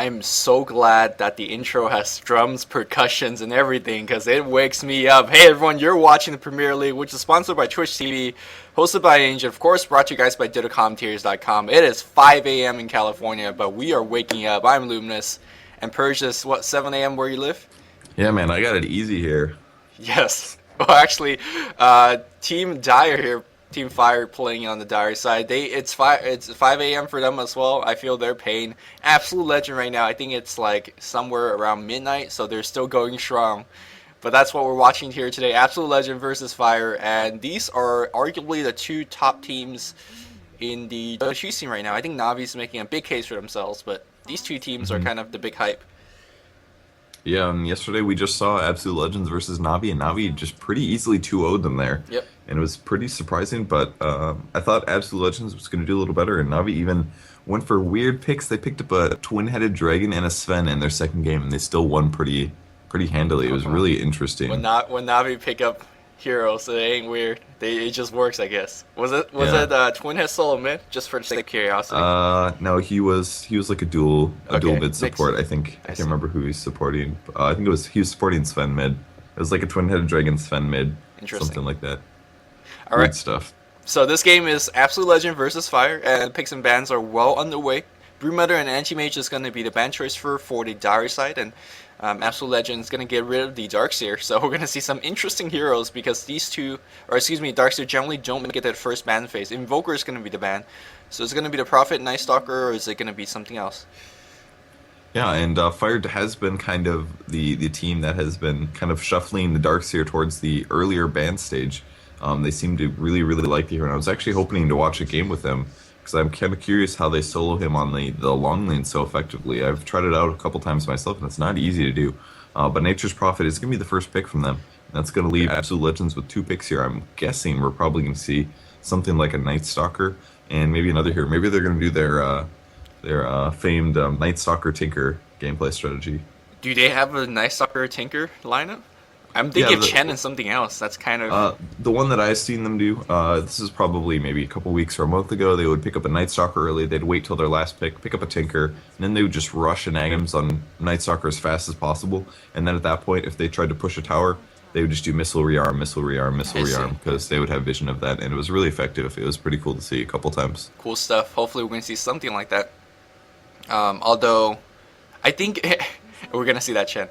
I'm so glad that the intro has drums, percussions, and everything because it wakes me up. Hey everyone, you're watching the Premier League, which is sponsored by Twitch TV, hosted by Angel, of course brought to you guys by DittoCommentaries.com. It is 5 a.m. in California, but we are waking up. I'm Luminous, and Persia's, 7 a.m. where you live? Yeah, man, I got it easy here. Yes. Well, actually, Team Dire here, Team Fire playing on the Dire side. It's 5 a.m. for them as well. I feel their pain. Absolute legend right now. I think it's like somewhere around midnight, so they're still going strong. But that's what we're watching here today. Absolute Legend versus Fire, and these are arguably the two top teams in the Dota scene right now. I think Navi's making a big case for themselves, but these two teams are kind of the big hype. Yeah, and yesterday we just saw Absolute Legends versus Navi, and Navi just pretty easily 2-0'd them there. Yep. And it was pretty surprising, but I thought Absolute Legends was going to do a little better, and Navi even went for weird picks. They picked up a twin-headed dragon and a Sven in their second game, and they still won pretty handily. It was really interesting. When Navi pick up heroes, it ain't weird. It just works, I guess. Was it twin head solo mid? Just for the sake of curiosity. No, he was like a dual mid support. I think I can't remember who he's supporting. I think he was supporting Sven mid. It was like a twin-headed dragon Sven mid, something like that. All right, weird stuff. So this game is Absolute Legend versus Fire, and picks and bans are well underway. Brewmatter and Anti-Mage is going to be the ban choice for the Dire side, and Absolute Legend is going to get rid of the Darkseer. So we're going to see some interesting heroes because Darkseer generally don't make it that first ban phase. Invoker is going to be the ban. So is it going to be the Prophet, Night Stalker, or is it going to be something else? Yeah, and Fire has been kind of the team that has been kind of shuffling the Darkseer towards the earlier ban stage. They seem to really like the hero, and I was actually hoping to watch a game with them because I'm kind of curious how they solo him on the long lane so effectively. I've tried it out a couple times myself, and it's not easy to do. But Nature's Prophet is going to be the first pick from them. And that's going to leave Absolute Legends with 2 picks here. I'm guessing we're probably going to see something like a Night Stalker and maybe another hero. Maybe they're going to do their famed Night Stalker Tinker gameplay strategy. Do they have a Night Stalker Tinker lineup? I'm thinking of Chen and something else. That's kind of... the one that I've seen them do, this is probably maybe a couple weeks or a month ago, they would pick up a Night Stalker early, they'd wait till their last pick up a Tinker, and then they would just rush and Agams on Night Stalker as fast as possible, and then at that point, if they tried to push a tower, they would just do missile rearm, because they would have vision of that, and it was really effective. It was pretty cool to see a couple times. Cool stuff. Hopefully we're going to see something like that. Although, I think... we're going to see that, Chen.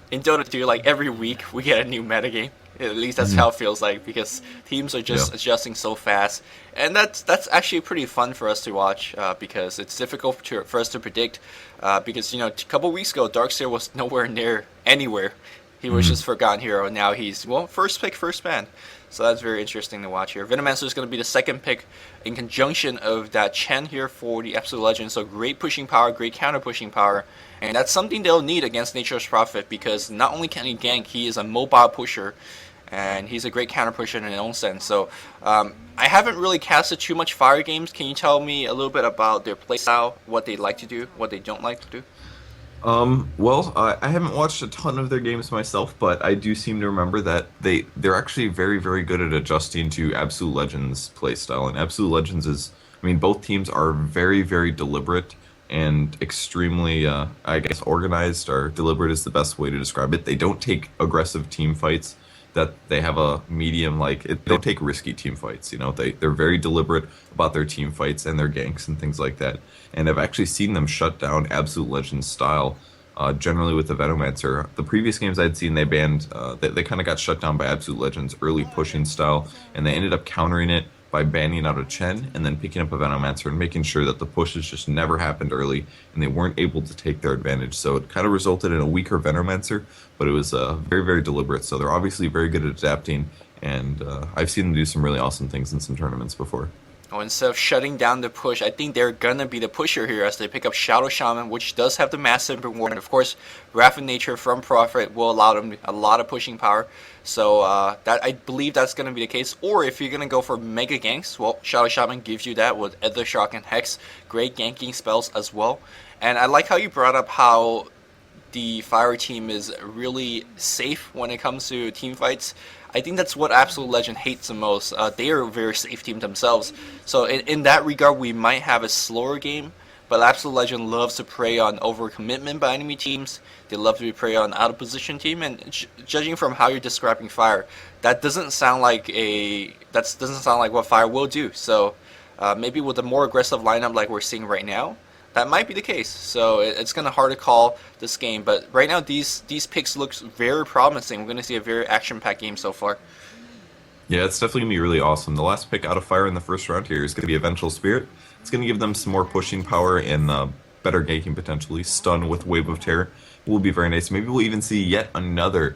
In Dota 2, like every week we get a new metagame. At least that's how it feels like because teams are just adjusting so fast, and that's actually pretty fun for us to watch because it's difficult for us to predict. Because a couple weeks ago, Darkseer was nowhere near anywhere. He was just forgotten hero, and now he's first pick, first ban. So that's very interesting to watch here. Venomancer is going to be the second pick in conjunction of that Chen here for the Absolute Legend. So great pushing power, great counter pushing power. And that's something they'll need against Nature's Prophet because not only can he gank, he is a mobile pusher. And he's a great counter pusher in his own sense. So I haven't really casted too much Fire games. Can you tell me a little bit about their playstyle, what they like to do, what they don't like to do? Well, I haven't watched a ton of their games myself, but I do seem to remember that they're actually very good at adjusting to Absolute Legends playstyle. And Absolute Legends is, both teams are very deliberate and extremely, organized, or deliberate is the best way to describe it. They don't take aggressive team fights. That they have a medium, they don't take risky team fights, they're very deliberate about their team fights and their ganks and things like that. And I've actually seen them shut down Absolute Legends style, generally with the Venomancer. The previous games I'd seen, they banned, they kind of got shut down by Absolute Legends early pushing style, and they ended up countering it by banning out a Chen and then picking up a Venomancer and making sure that the pushes just never happened early and they weren't able to take their advantage. So it kind of resulted in a weaker Venomancer, but it was very deliberate. So they're obviously very good at adapting, and I've seen them do some really awesome things in some tournaments before. Instead of shutting down the push, I think they're going to be the pusher here as they pick up Shadow Shaman, which does have the massive reward. And of course, Wrath of Nature from Prophet will allow them a lot of pushing power. So I believe that's going to be the case. Or if you're going to go for Mega Ganks, well, Shadow Shaman gives you that with Ether Shock and Hex. Great ganking spells as well. And I like how you brought up how the Fire team is really safe when it comes to team fights. I think that's what Absolute Legend hates the most. They are a very safe team themselves. So in that regard, we might have a slower game but Absolute Legend loves to prey on overcommitment by enemy teams. They love to prey on out of position team, and judging from how you're describing Fire, that doesn't sound like what Fire will do. So maybe with a more aggressive lineup like we're seeing right now, that might be the case. So it's kind of hard to call this game, but right now these picks look very promising. We're going to see a very action-packed game so far. Yeah, it's definitely going to be really awesome. The last pick out of Fire in the first round here is going to be a Vengeful Spirit. It's going to give them some more pushing power and better ganking potentially. Stun with Wave of Terror will be very nice. Maybe we'll even see yet another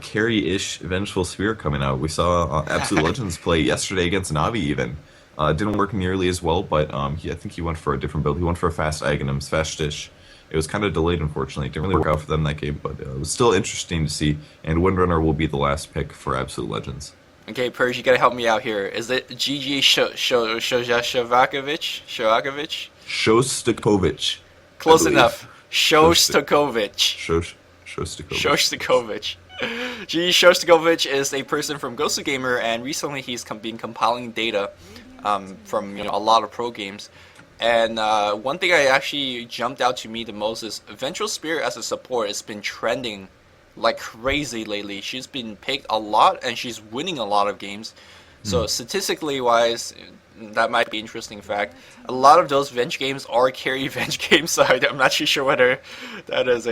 carry-ish Vengeful Spirit coming out. We saw Absolute Legends play yesterday against Navi even. Didn't work nearly as well, but I think he went for a different build. He went for a fast Aghanims, fast Dish. It was kind of delayed, unfortunately. It didn't really work out for them that game, but it was still interesting to see. And Windrunner will be the last pick for Absolute Legends. Okay, Purge, you gotta help me out here. Is it GG Shostakovich? Shostakovich. Close enough. Shostakovich. Shostakovich. GG Shostakovich is a person from Ghost Gamer, and recently he's been compiling data from a lot of pro games. And one thing I actually jumped out to me the most is Vengeful Spirit as a support has been trending like crazy lately. She's been picked a lot, and she's winning a lot of games. So statistically wise, that might be an interesting fact. A lot of those Venge games are carry Venge games, so I'm not too sure whether that is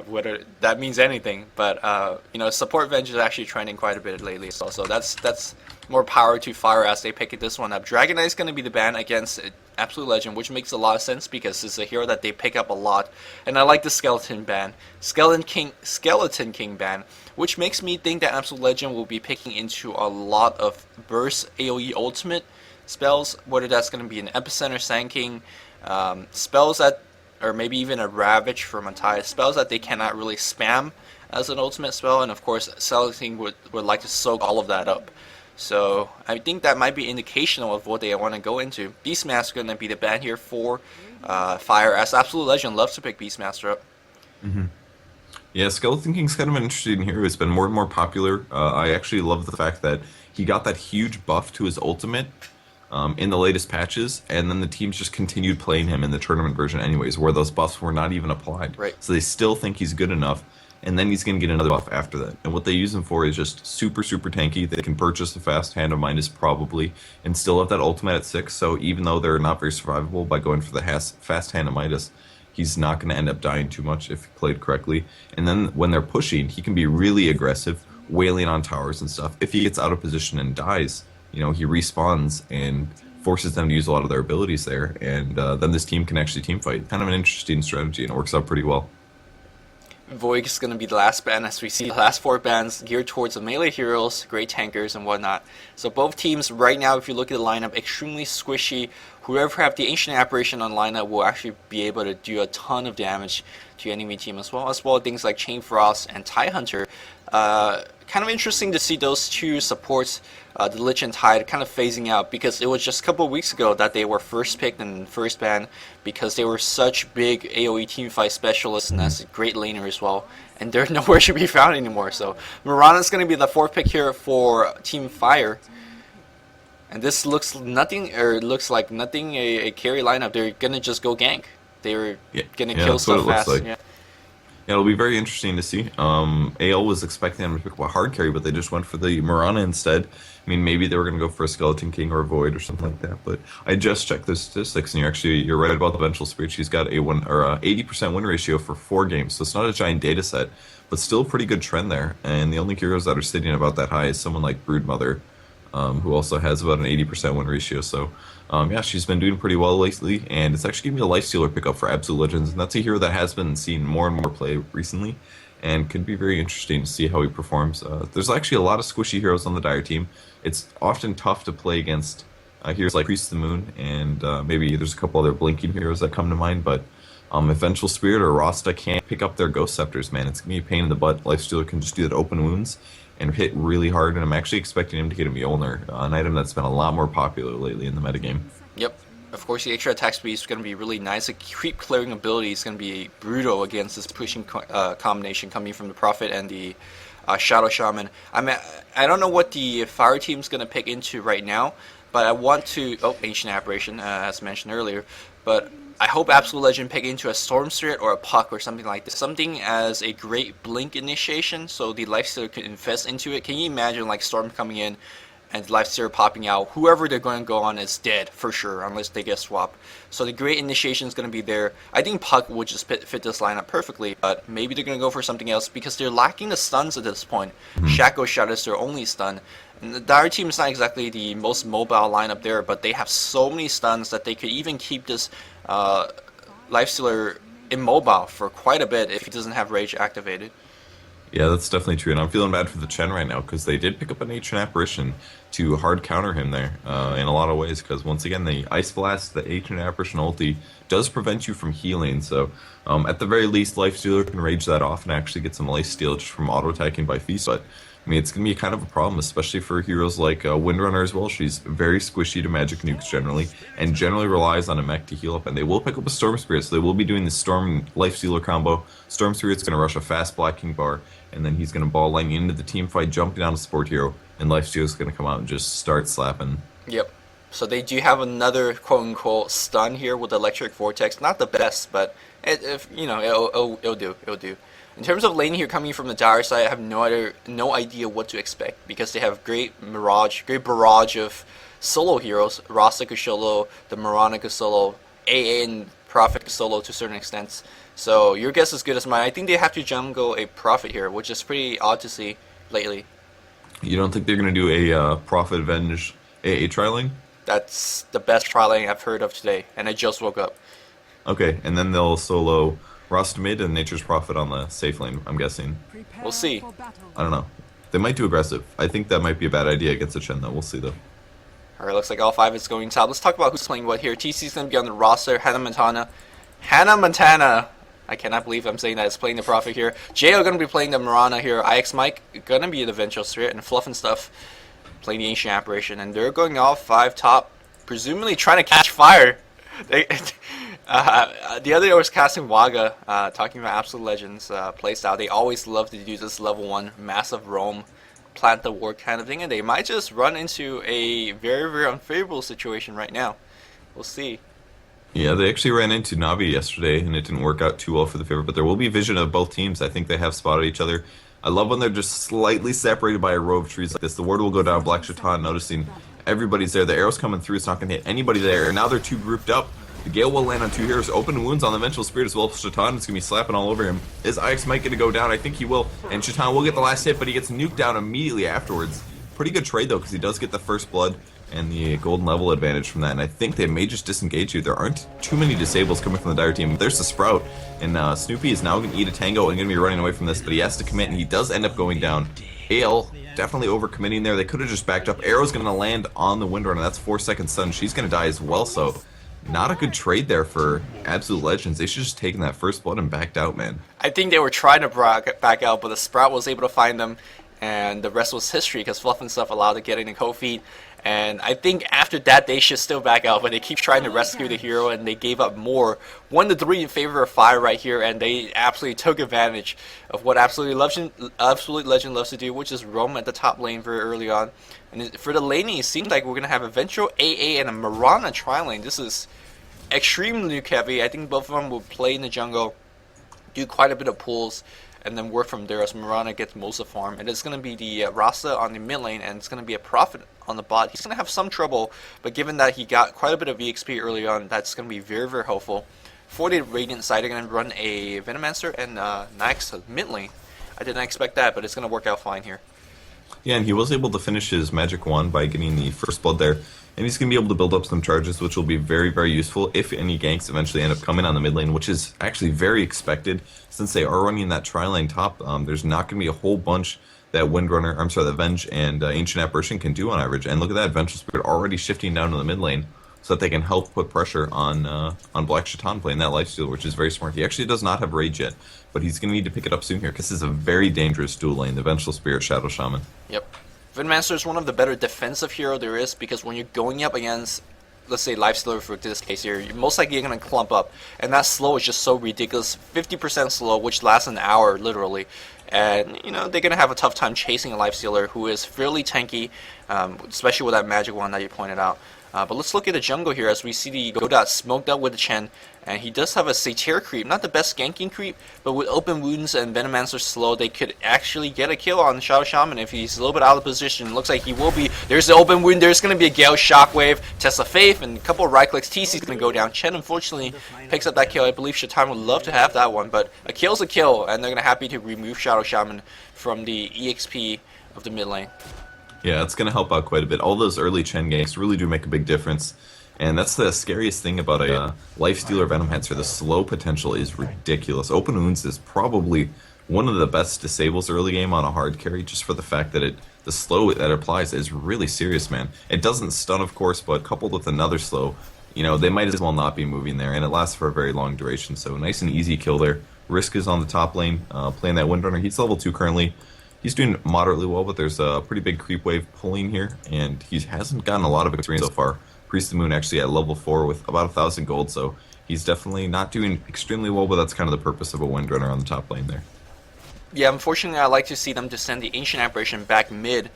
whether that means anything. But support Venge is actually trending quite a bit lately. So that's more power to Fire as they pick this one up. Dragon Knight is going to be the ban against Absolute Legend, which makes a lot of sense because it's a hero that they pick up a lot. And I like the Skeleton ban, Skeleton King ban, which makes me think that Absolute Legend will be picking into a lot of burst AoE ultimate spells, whether that's going to be an Epicenter, Sand King, spells that, or maybe even a Ravage for Matthias, spells that they cannot really spam as an ultimate spell, and of course Skeleton would like to soak all of that up. So I think that might be an indication of what they want to go into. Beastmaster going to be the ban here for Fire, as Absolute Legend loves to pick Beastmaster up. Mm-hmm. Yeah, Skeleton King's kind of an interesting hero. It's been more and more popular. I actually love the fact that he got that huge buff to his ultimate in the latest patches, and then the teams just continued playing him in the tournament version anyways, where those buffs were not even applied. Right. So they still think he's good enough, and then he's going to get another buff after that. And what they use him for is just super, super tanky. They can purchase the fast Hand of Midas probably, and still have that ultimate at 6, so even though they're not very survivable by going for the fast Hand of Midas, he's not going to end up dying too much if played correctly. And then when they're pushing, he can be really aggressive, wailing on towers and stuff. If he gets out of position and dies, he respawns and forces them to use a lot of their abilities there, and then this team can actually team fight. Kind of an interesting strategy, and it works out pretty well. Void is going to be the last ban, as we see the last 4 bans geared towards the melee heroes, great tankers, and whatnot. So both teams right now, if you look at the lineup, extremely squishy. Whoever have the Ancient Apparition on lineup will actually be able to do a ton of damage to enemy team as well things like Chain Frost and Tide Hunter. Kind of interesting to see those two supports, the Lich and Tide, kind of phasing out, because it was just a couple of weeks ago that they were first picked and first banned because they were such big AoE teamfight specialists and as a great laner as well, and they're nowhere to be found anymore. So Mirana's going to be the 4th pick here for Team Fire, and this looks like nothing a carry lineup. They're going to just go gank. They're going to kill stuff fast. Like. Yeah, it'll be very interesting to see. AL was expecting them to pick up a hard carry, but they just went for the Mirana instead. I mean, maybe they were going to go for a Skeleton King or a Void or something like that. But I just checked the statistics, and you're right about the Vengeful Spirit. She's got a 80% win ratio for 4 games, so it's not a giant data set, but still a pretty good trend there. And the only heroes that are sitting about that high is someone like Broodmother, who also has about an 80% win ratio. So she's been doing pretty well lately, and it's actually giving me a Lifestealer pickup for Absolute Legends, and that's a hero that has been seen more and more play recently, and could be very interesting to see how he performs. There's actually a lot of squishy heroes on the Dire team. It's often tough to play against heroes like Priest of the Moon, and maybe there's a couple other blinking heroes that come to mind, but if Vengeful Spirit or Rasta can't pick up their Ghost Scepters, man, it's going to be a pain in the butt. Lifestealer can just do that open wounds and hit really hard, and I'm actually expecting him to get a Mjolnir, an item that's been a lot more popular lately in the metagame. Yep. Of course, the extra attack speed is going to be really nice. The creep clearing ability is going to be brutal against this pushing combination coming from the Prophet and the Shadow Shaman. I don't know what the Fire team is going to pick into right now, But I want to... Oh, Ancient Aberration, as mentioned earlier. But I hope Absolute Legend pick into a Storm Spirit or a Puck or something like this. Something as a great Blink initiation so the Lifestealer can invest into it. Can you imagine like Storm coming in and Lifestealer popping out? Whoever they're going to go on is dead for sure unless they get swapped. So the great initiation is going to be there. I think Puck would just fit this lineup perfectly, but maybe they're going to go for something else because they're lacking the stuns at this point. Shaco Shot is their only stun. And the Dire team is not exactly the most mobile lineup there, but they have so many stuns that they could even keep this Lifestealer immobile for quite a bit if he doesn't have Rage activated. Yeah, that's definitely true, and I'm feeling bad for the Chen right now because they did pick up an Ancient Apparition to hard counter him there in a lot of ways. Because once again, the Ice Blast, the Ancient Apparition ulti does prevent you from healing. So at the very least, Lifestealer can rage that off and actually get some lifesteal just from auto attacking by Feast. But I mean, it's going to be kind of a problem, especially for heroes like Windrunner as well. She's very squishy to magic nukes generally, and generally relies on a mech to heal up. And they will pick up a Storm Spirit, so they will be doing the Storm Lifestealer combo. Storm Spirit's going to rush a fast blocking bar, and then he's going to ball lightning into the team fight, jumping down a support hero, and Lifestealer's going to come out and just start slapping. Yep. So they do have another quote-unquote stun here with Electric Vortex. Not the best, but it'll do. It'll do. In terms of laning here coming from the Dire side, I have no idea what to expect because they have great barrage of solo heroes. Rasa could solo, the Mirana could solo, AA and Prophet could solo to a certain extent. So your guess is as good as mine. I think they have to jungle a Prophet here, which is pretty odd to see lately. You don't think they're going to do a Prophet Venge AA trialing? That's the best trialing I've heard of today, and I just woke up. Okay, and then they'll solo Rust mid and Nature's Prophet on the safe lane, I'm guessing. We'll see. I don't know. They might do aggressive. I think that might be a bad idea against the Chen, though. We'll see, though. Alright, looks like all five is going top. Let's talk about who's playing what here. TC's going to be on the roster. Hannah Montana. I cannot believe I'm saying that. It's playing the Prophet here. Jo going to be playing the Mirana here. IX Mike going to be the Vengeful Spirit. And Fluff and Stuff playing the Ancient Apparition. And they're going all five top, presumably trying to catch fire. The other was casting Waga, talking about Absolute Legends playstyle. They always love to do this level 1 massive roam, plant the ward kind of thing, and they might just run into a very, very unfavorable situation right now. We'll see. Yeah, they actually ran into Navi yesterday, and it didn't work out too well for the favor, but there will be vision of both teams. I think they have spotted each other. I love when they're just slightly separated by a row of trees like this. The ward will go down, Black Shaitan noticing everybody's there. The arrow's coming through, it's not going to hit anybody there, and now they're two grouped up. The Gale will land on two heroes. Open wounds on the Vengeful Spirit as well. Shaitan is going to be slapping all over him. Is IX Mike going to go down? I think he will. And Shaitan will get the last hit, but he gets nuked down immediately afterwards. Pretty good trade, though, because he does get the first blood and the golden level advantage from that. And I think they may just disengage you. There aren't too many disables coming from the Dire team. There's the Sprout. And Snoopy is now going to eat a tango and going to be running away from this. But he has to commit, and he does end up going down. Ale definitely overcommitting there. They could have just backed up. Arrow's going to land on the Windrunner. That's 4-second stun. She's going to die as well, so not a good trade there for Absolute Legends. They should have just taken that first blood and backed out, man. I think they were trying to back out, but the Sprout was able to find them, and the rest was history because Fluff and Stuff allowed to get in the cold feet. And I think after that they should still back out, but they keep trying to rescue the hero, and they gave up more. 1-3 in favor of 5 right here, and they absolutely took advantage of what Absolute Legend loves to do, which is roam at the top lane very early on. And for the laning, it seems like we're going to have a Vengeful AA and a Mirana tri-lane. This is extremely nuke heavy. I think both of them will play in the jungle, do quite a bit of pulls, and then work from there as Mirana gets most of the farm. And it's going to be the Rasa on the mid lane, and it's going to be a Prophet on the bot. He's going to have some trouble, but given that he got quite a bit of EXP early on, that's going to be very, very helpful. For the Radiant side, they're going to run a Venomancer and Nyx mid lane. I didn't expect that, but it's going to work out fine here. Yeah, and he was able to finish his magic wand by getting the first blood there. And he's going to be able to build up some charges, which will be very, very useful if any ganks eventually end up coming on the mid lane, which is actually very expected. Since they are running that tri-lane top, there's not going to be a whole bunch that that Venge and Ancient Apparition can do on average. And look at that, Vengeful Spirit already shifting down to the mid lane so that they can help put pressure on Black Shaitan playing that lifesteal, which is very smart. He actually does not have Rage yet, but he's going to need to pick it up soon here because this is a very dangerous dual lane, the Vengeful Spirit Shadow Shaman. Yep. Venomancer is one of the better defensive hero there is because when you're going up against let's say Lifestealer for this case here, you're most likely going to clump up. And that slow is just so ridiculous. 50% slow, which lasts an hour, literally. And, you know, they're going to have a tough time chasing a Lifestealer who is fairly tanky, especially with that magic wand that you pointed out. But let's look at the jungle here as we see the Godot smoked up with the Chen. And he does have a Satyr creep, not the best ganking creep, but with open wounds and Venomancer slow, they could actually get a kill on Shadow Shaman if he's a little bit out of position. Looks like he will be. There's the open wound, there's going to be a Gale Shockwave, Test of Faith, and a couple of right clicks. TC's going to go down. Chen unfortunately picks up that kill. I believe Shatan would love to have that one, but a kill's a kill, and they're going to happy to remove Shadow Shaman from the EXP of the mid lane. Yeah, it's going to help out quite a bit. All those early Chen ganks really do make a big difference. And that's the scariest thing about a Lifestealer Venomancer. The slow potential is ridiculous. Open Wounds is probably one of the best disables early game on a hard carry, just for the fact that the slow that it applies is really serious, man. It doesn't stun, of course, but coupled with another slow, you know, they might as well not be moving there, and it lasts for a very long duration. So nice and easy kill there. Risk is on the top lane, playing that Windrunner. He's level 2 currently. He's doing moderately well, but there's a pretty big creep wave pulling here, and he hasn't gotten a lot of experience so far. Priest of the Moon actually at level 4 with about 1,000 gold, so he's definitely not doing extremely well, but that's kind of the purpose of a Windrunner on the top lane there. Yeah, unfortunately, I like to see them just send the Ancient Apparition back mid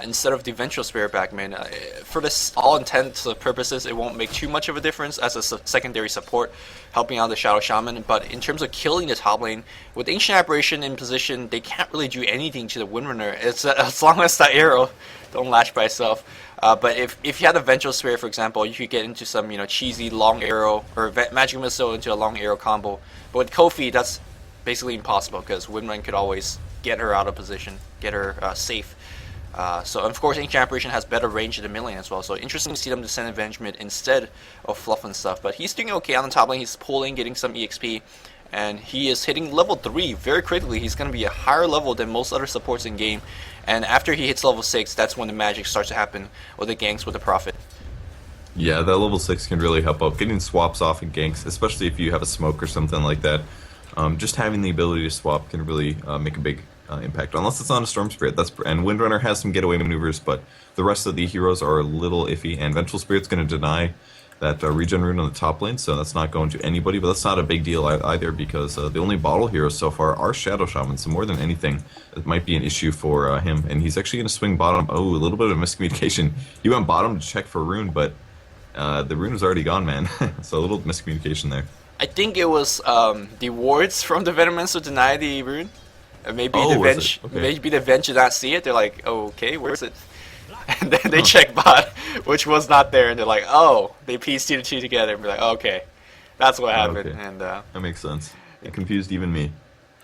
instead of the Vengeful Spirit back mid. For this all intents and purposes, it won't make too much of a difference as a secondary support, helping out the Shadow Shaman. But in terms of killing the top lane, with Ancient Apparition in position, they can't really do anything to the Windrunner. It's as long as that arrow don't latch by itself. But if you had a Vengeful Spirit, for example, you could get into some cheesy long arrow or magic missile into a long arrow combo. But with Kofi, that's basically impossible because Windrun could always get her out of position, get her safe. So of course Ancient Apparition has better range in the mid lane as well. So interesting to see them descend Avenge mid instead of Fluff and stuff. But he's doing okay on the top lane. He's pulling, getting some EXP, and he is hitting level 3 very quickly. He's going to be a higher level than most other supports in game. And after he hits level 6, that's when the magic starts to happen with the ganks with the Prophet. Yeah, that level 6 can really help out. Getting swaps off in ganks, especially if you have a smoke or something like that. Just having the ability to swap can really make a big impact, unless it's on a Storm Spirit. And Windrunner has some getaway maneuvers, but the rest of the heroes are a little iffy, and Vengeful Spirit's going to deny that regen rune on the top lane, so that's not going to anybody, but that's not a big deal either, because the only bottle heroes so far are Shadow Shaman, so more than anything, it might be an issue for him, and he's actually going to swing bottom. Oh, a little bit of miscommunication. He went bottom to check for rune, but the rune was already gone, man, so a little miscommunication there. I think it was the wards from the Venomancer deny the rune. Maybe maybe the Venge did not see it. They're like, oh, okay, where is it? And then they check bot, which was not there, and they're like, oh, they pieced two to two together and be like, okay, that's what happened. Okay. And that makes sense. It confused even me.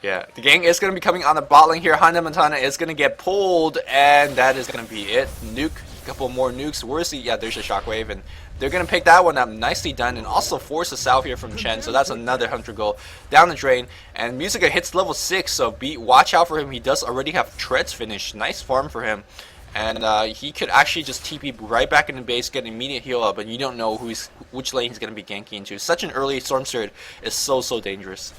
Yeah, the gang is going to be coming on the bot lane here. Hannah Montana is going to get pulled, and that is going to be it. Nuke, a couple more nukes. Where's the? Yeah, there's a shockwave, and they're going to pick that one up. Nicely done, and also force a salve here from Chen, so that's another 100 gold down the drain. And Musica hits level 6, so watch out for him. He does already have treads finished. Nice farm for him. And he could actually just TP right back in the base, get an immediate heal up, and you don't know which lane he's going to be ganking into. Such an early Storm Spirit is so dangerous.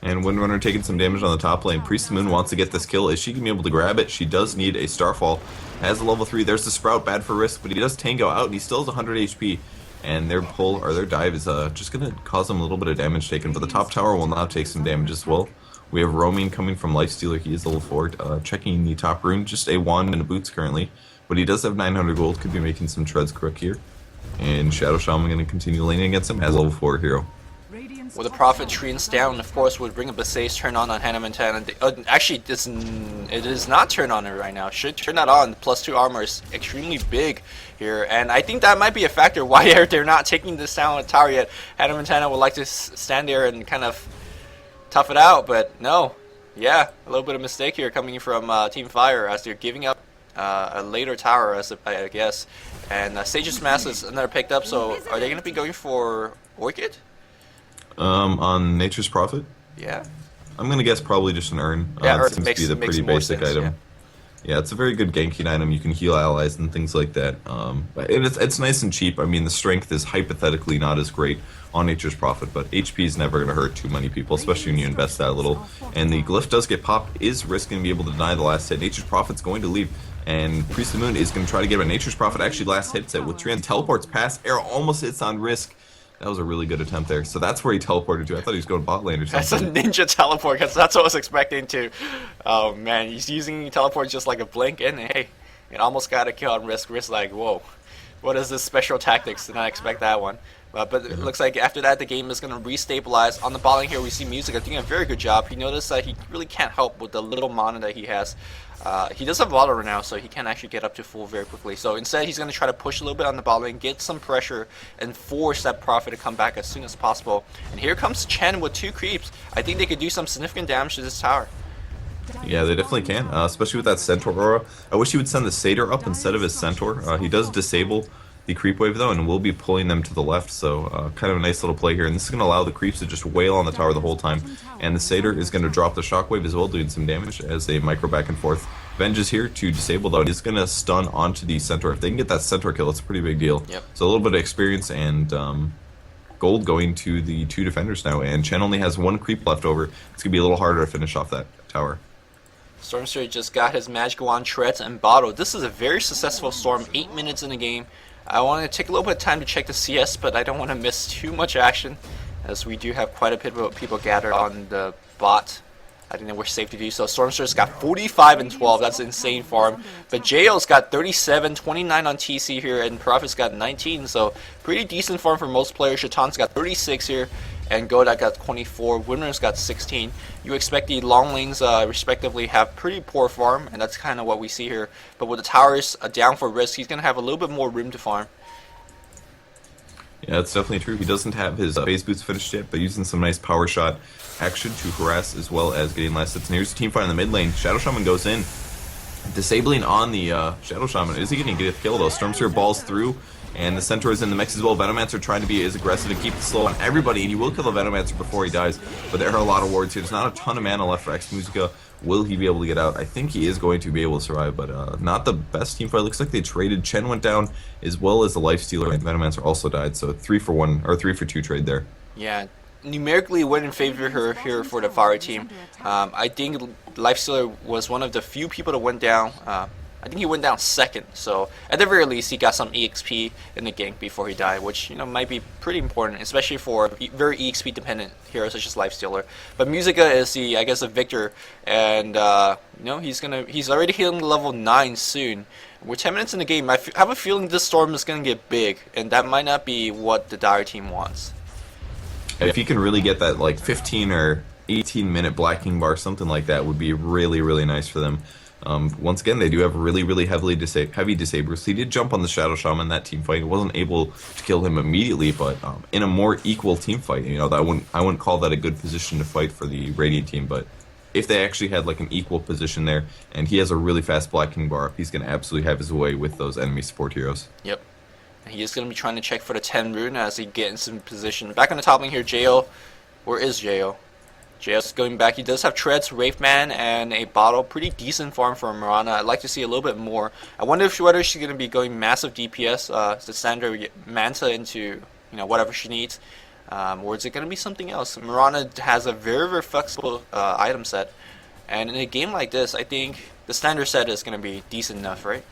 And Windrunner taking some damage on the top lane. Priest of the Moon wants to get this kill. Is she going to be able to grab it? She does need a Starfall. Has a level 3. There's the Sprout, bad for risk, but he does Tango out, and he still has 100 HP. And their pull, or their dive, is just going to cause them a little bit of damage taken, but the top tower will now take some damage as well. We have Roaming coming from Lifestealer. He is level 4, checking the top rune. Just a wand and a boots currently, but he does have 900 gold. Could be making some treads quick here. And Shadow Shaman going to continue laning against him as level 4 hero. With the Prophet trees down, of course, would bring up a Sage turn on Hannah Montana. Actually, it is not turned on her right now. Should turn that on. +2 armor is extremely big here, and I think that might be a factor why they're not taking this down with tower yet. Hannah Montana would like to stand there and kind of tough it out, but no. Yeah, a little bit of mistake here coming from Team Fire as they're giving up a later tower, I guess. And Sage's Mask is another picked up, so are they going to be going for Orchid? On Nature's Prophet? Yeah. I'm going to guess probably just an urn. Yeah, it seems to be the pretty basic item. Yeah, it's a very good ganking item. You can heal allies and things like that. But it's nice and cheap. I mean, the strength is hypothetically not as great on Nature's Prophet, but HP is never going to hurt too many people, especially when you invest that little. And the glyph does get popped. Is Risk going to be able to deny the last hit? Nature's Prophet's going to leave. And Priest of the Moon is going to try to get him a Nature's Prophet. Actually, last hits it with Trian. Teleports past. Arrow almost hits on Risk. That was a really good attempt there. So that's where he teleported to. I thought he was going bot lane or something. That's a ninja teleport, because that's what I was expecting to. Oh man, he's using teleport just like a blink, and hey, it almost got a kill on Risk. Risk like, whoa, what is this special tactics? Did not expect that one. But it looks like after that, the game is going to restabilize. On the bot lane here, we see Music doing a very good job. He noticed that he really can't help with the little mana that he has. He does have Water now, so he can actually get up to full very quickly. So instead, he's going to try to push a little bit on the bot lane, get some pressure, and force that Prophet to come back as soon as possible. And here comes Chen with 2 creeps. I think they could do some significant damage to this tower. Yeah, they definitely can, especially with that Centaur aura. I wish he would send the Satyr up instead of his Centaur. He does disable the creep wave though, and we'll be pulling them to the left, so kind of a nice little play here. And this is going to allow the creeps to just wail on the tower the whole time. And the Satyr is going to drop the shockwave as well, doing some damage as they micro back and forth. Venge is here to disable though, and he's going to stun onto the Centaur. If they can get that Centaur kill, it's a pretty big deal. Yep. So a little bit of experience and gold going to the 2 defenders now, and Chen only has 1 creep left over. It's going to be a little harder to finish off that tower. Stormster just got his magical wand, Treads, and Bottle. This is a very successful Storm, 8 minutes in the game. I want to take a little bit of time to check the CS, but I don't want to miss too much action, as we do have quite a bit of people gathered on the bot. I think that we're safe to do so. Stormster's got 45 and 12. That's insane for him. But JL's got 37, 29 on TC here, and Prophet's got 19. So pretty decent farm for most players. Shatan's got 36 here, and Godak got 24. Winner's got 16. You expect the long lanes, respectively, have pretty poor farm, and that's kind of what we see here. But with the towers down for Risk, he's going to have a little bit more room to farm. Yeah, that's definitely true. He doesn't have his phase boots finished yet, but using some nice power shot action to harass as well as getting last hits. And here's the team fight in the mid lane. Shadow Shaman goes in, disabling on the Shadow Shaman. Is he going to get a kill though? Stormster balls through, and the Centaur is in the mix as well. Venomancer trying to be as aggressive and keep it slow on everybody, and he will kill the Venomancer before he dies. But there are a lot of wards here. There's not a ton of mana left for X Musica. Will he be able to get out? I think he is going to be able to survive, but not the best team fight. Looks like they traded. Chen went down as well as the Lifestealer, and Venomancer also died. So 3 for 1 or 3 for 2 trade there. Yeah, numerically went in favor her here for the Fire team. I think Lifestealer was one of the few people that went down. I think he went down second, so at the very least he got some EXP in the gank before he died, which might be pretty important, especially for very EXP dependent heroes such as Lifestealer. But Musica is the, I guess, a victor, and he's already hitting level 9 soon. We're 10 minutes in the game. I have a feeling this Storm is gonna get big, and that might not be what the Dire team wants. If he can really get that like 15 or 18 minute Black King bar, something like that would be really, really nice for them. Once again, they do have really heavy disabers. He did jump on the Shadow Shaman that team fight. He wasn't able to kill him immediately, but in a more equal team fight, I wouldn't call that a good position to fight for the Radiant team. But if they actually had like an equal position there, and he has a really fast Black King bar up, he's going to absolutely have his way with those enemy support heroes. Yep. He is going to be trying to check for the 10 rune as he gets in position. Back on the top lane here, Jo. Where is Jo? Jo's going back. He does have Treads, Wraithman, and a Bottle. Pretty decent farm for Mirana. I'd like to see a little bit more. I wonder whether she's going to be going massive DPS to send her Manta into whatever she needs. Or is it going to be something else? Mirana has a very flexible item set. And in a game like this, I think the standard set is going to be decent enough, right?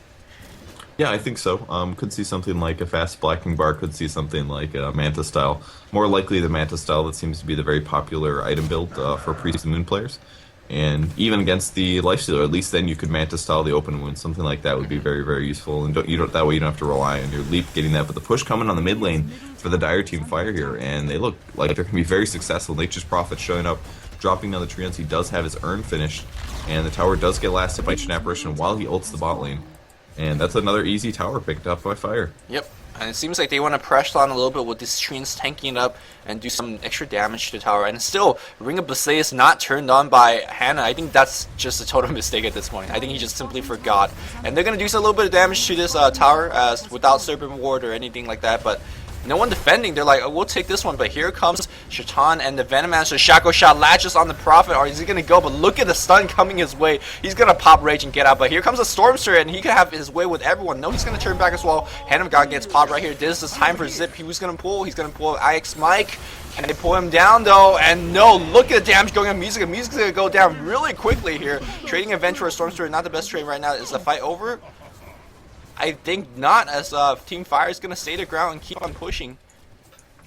Yeah, I think so. Could see something like a fast blacking bar, could see something like a Manta style. More likely the Manta style, that seems to be the very popular item build for Priest of the Moon players. And even against the Lifestealer, at least then you could Manta style the open wound. Something like that would be very useful. And that way you don't have to rely on your leap getting that. But the push coming on the mid lane for the Dire team Fire here, and they look like they're going to be very successful. Nature's Prophet showing up, dropping down the treants. He does have his urn finished, and the tower does get last hit by Ancient Apparition while he ults the bot lane. And that's another easy tower picked up by Fire. Yep. And it seems like they want to press on a little bit with these treants tanking it up and do some extra damage to the tower. And still, Ring of Basilius is not turned on by Hannah. I think that's just a total mistake at this point. I think he just simply forgot. And they're going to do a little bit of damage to this tower without Serpent Ward or anything like that. But No one defending. They're like, oh, we'll take this one. But here comes Shaitan and the Venomancer. Shackle Shot latches on the Prophet. Or is he going to go? But look at the stun coming his way. He's going to pop Rage and get out. But here comes a Stormster, and he could have his way with everyone. No, he's going to turn back as well. Hand of God gets popped right here. This is time for Zip. He was going to pull. He's going to pull IX Mike. And they pull him down, though. And no, look at the damage going on Music. Music's going to go down really quickly here. Trading Event for a Stormster, not the best trade right now. Is the fight over? I think not, as Team Fire is going to stay the ground and keep on pushing.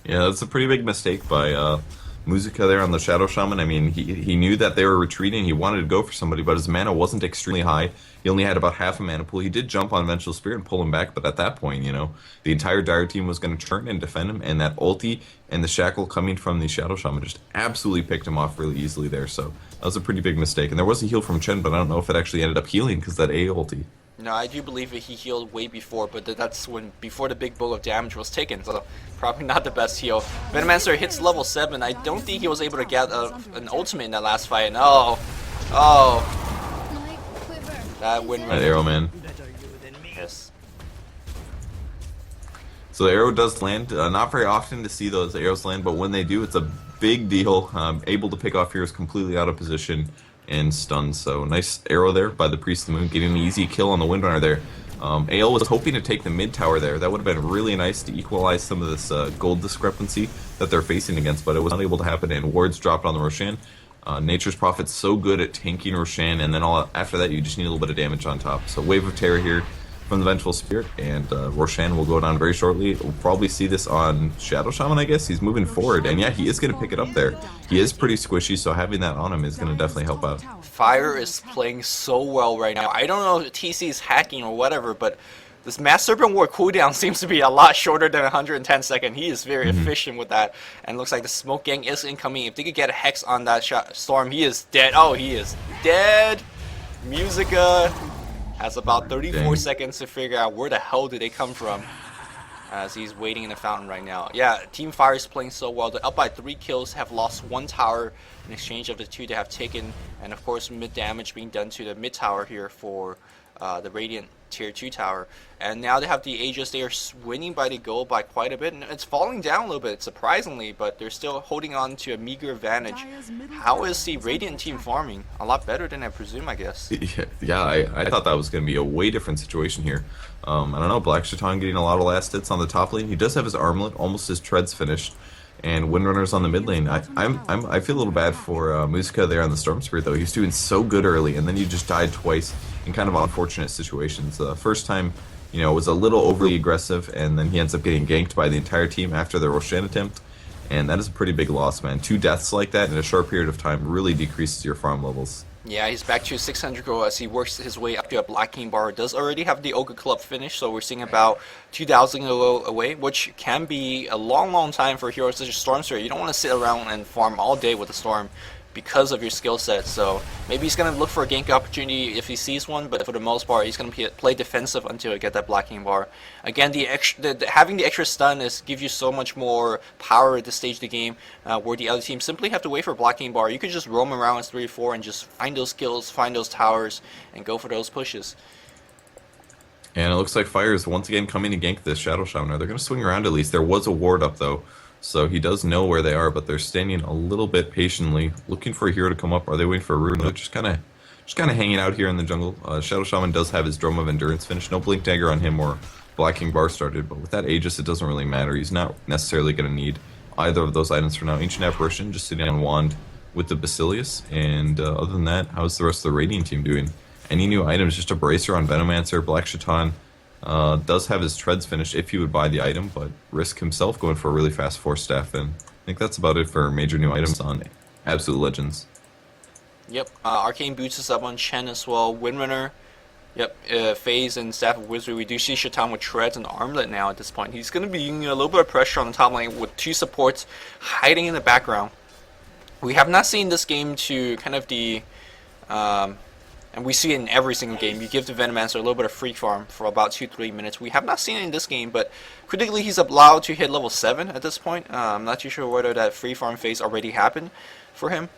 Yeah, that's a pretty big mistake by Musica there on the Shadow Shaman. I mean, he knew that they were retreating. He wanted to go for somebody, but his mana wasn't extremely high. He only had about half a mana pool. He did jump on Vengeful Spirit and pull him back, but at that point, you know, the entire Dire team was going to turn and defend him, and that ulti and the Shackle coming from the Shadow Shaman just absolutely picked him off really easily there. So that was a pretty big mistake. And there was a heal from Chen, but I don't know if it actually ended up healing because that A ulti. No, I do believe that he healed way before, but that's before the big bowl of damage was taken, so probably not the best heal. Venomancer hits level 7. I don't think he was able to get an ultimate in that last fight. And oh, that win. That arrow, man. Yes. So the arrow does land. Not very often to see those arrows land, but when they do, it's a big deal. Able to pick off heroes completely out of position and stunned. So nice arrow there by the Priest of the Moon, getting an easy kill on the Windrunner there. AL was hoping to take the mid tower there. That would have been really nice to equalize some of this gold discrepancy that they're facing against, but it was not able to happen, and wards dropped on the Roshan. Nature's Prophet's so good at tanking Roshan, and then after that you just need a little bit of damage on top. So Wave of Terror here from the Vengeful Spirit, and Roshan will go down very shortly. We'll probably see this on Shadow Shaman, I guess. He's moving forward, and yeah, he is going to pick it up there. He is pretty squishy, so having that on him is going to definitely help out. Fire is playing so well right now. I don't know if TC is hacking or whatever, but this Mass Serpent War cooldown seems to be a lot shorter than 110 seconds. He is very efficient with that, and looks like the Smoke Gang is incoming. If they could get a Hex on that Storm, he is dead. Oh, he is dead. Musica has about 34 seconds to figure out where the hell did they come from, as he's waiting in the fountain right now. Yeah, Team Fire is playing so well. They're up by 3 kills, have lost 1 tower in exchange of the 2 they have taken, and of course mid damage being done to the mid tower here for the Radiant Tier 2 tower. And now they have the Aegis. They are winning by the gold by quite a bit, and it's falling down a little bit, surprisingly, but they're still holding on to a meager advantage. How is the Radiant team farming? A lot better than I presume, I guess. Yeah, I thought that was going to be a way different situation here. I don't know, Black Shaitan getting a lot of last hits on the top lane. He does have his armlet, almost his treads finished, and Windrunner's on the mid lane. I feel a little bad for Musica there on the Storm Spirit, though. He's doing so good early, and then he just died twice in kind of unfortunate situations. The first time, you know, was a little overly aggressive, and then he ends up getting ganked by the entire team after the Roshan attempt, and that is a pretty big loss, man. 2 deaths like that in a short period of time really decreases your farm levels. Yeah, he's back to 600 gold as he works his way up to a Black King bar. Does already have the Ogre Club finished, so we're seeing about 2,000 away, which can be a long time for heroes such as Stormster. You don't want to sit around and farm all day with the Storm because of your skill set, so maybe he's going to look for a gank opportunity if he sees one, but for the most part, he's going to play defensive until he get that Black King bar. Again, having the extra stun gives you so much more power at this stage of the game, where the other team simply have to wait for a Black King bar. You could just roam around as 3-4 and just find those kills, find those towers, and go for those pushes. And it looks like Fire is once again coming to gank this Shadow Shaman. They're going to swing around at least. There was a ward up, though, so he does know where they are, but they're standing a little bit patiently, looking for a hero to come up. Are they waiting for a rune? They're just kind of hanging out here in the jungle. Shadow Shaman does have his Drum of Endurance finished. No Blink Dagger on him or Black King bar started, but with that Aegis, it doesn't really matter. He's not necessarily going to need either of those items for now. Ancient Apparition just sitting on Wand with the Basilius, and other than that, how's the rest of the Radiant team doing? Any new items? Just a Bracer on Venomancer. Black Shaitan does have his treads finished if he would buy the item, but Risk himself going for a really fast Force Staff, and I think that's about it for major new items on Absolute Legends. Yep, Arcane Boots is up on Chen as well. Windrunner, yep, Phase and Staff of Wizardry. We do see Shaitan with treads and armlet now at this point. He's going to be using a little bit of pressure on the top lane with 2 supports hiding in the background. We have not seen this game to kind of the... and we see it in every single game. You give the Venomancer a little bit of free farm for about 2-3 minutes. We have not seen it in this game, but critically he's allowed to hit level 7 at this point. I'm not too sure whether that free farm phase already happened for him.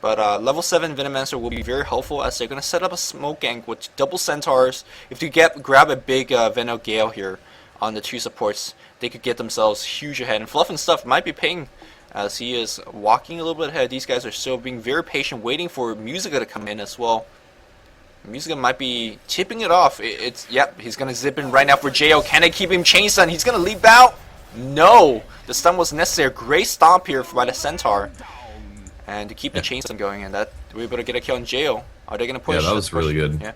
But level 7 Venomancer will be very helpful as they're going to set up a smoke gank with double centaurs. If you grab a big Veno Gale here on the 2 supports, they could get themselves huge ahead. And Fluff and Stuff might be paying as he is walking a little bit ahead. These guys are still being very patient, waiting for Musica to come in as well. Musica might be tipping it off. Yep, he's going to zip in right now for Jo. Can they keep him chain stun? He's going to leap out. No, the stun was necessary. Great stomp here by the Centaur. And to keep the chain stun going, and that we're able to get a kill on Jo. Are they going to push? Yeah, that was really good. Yeah.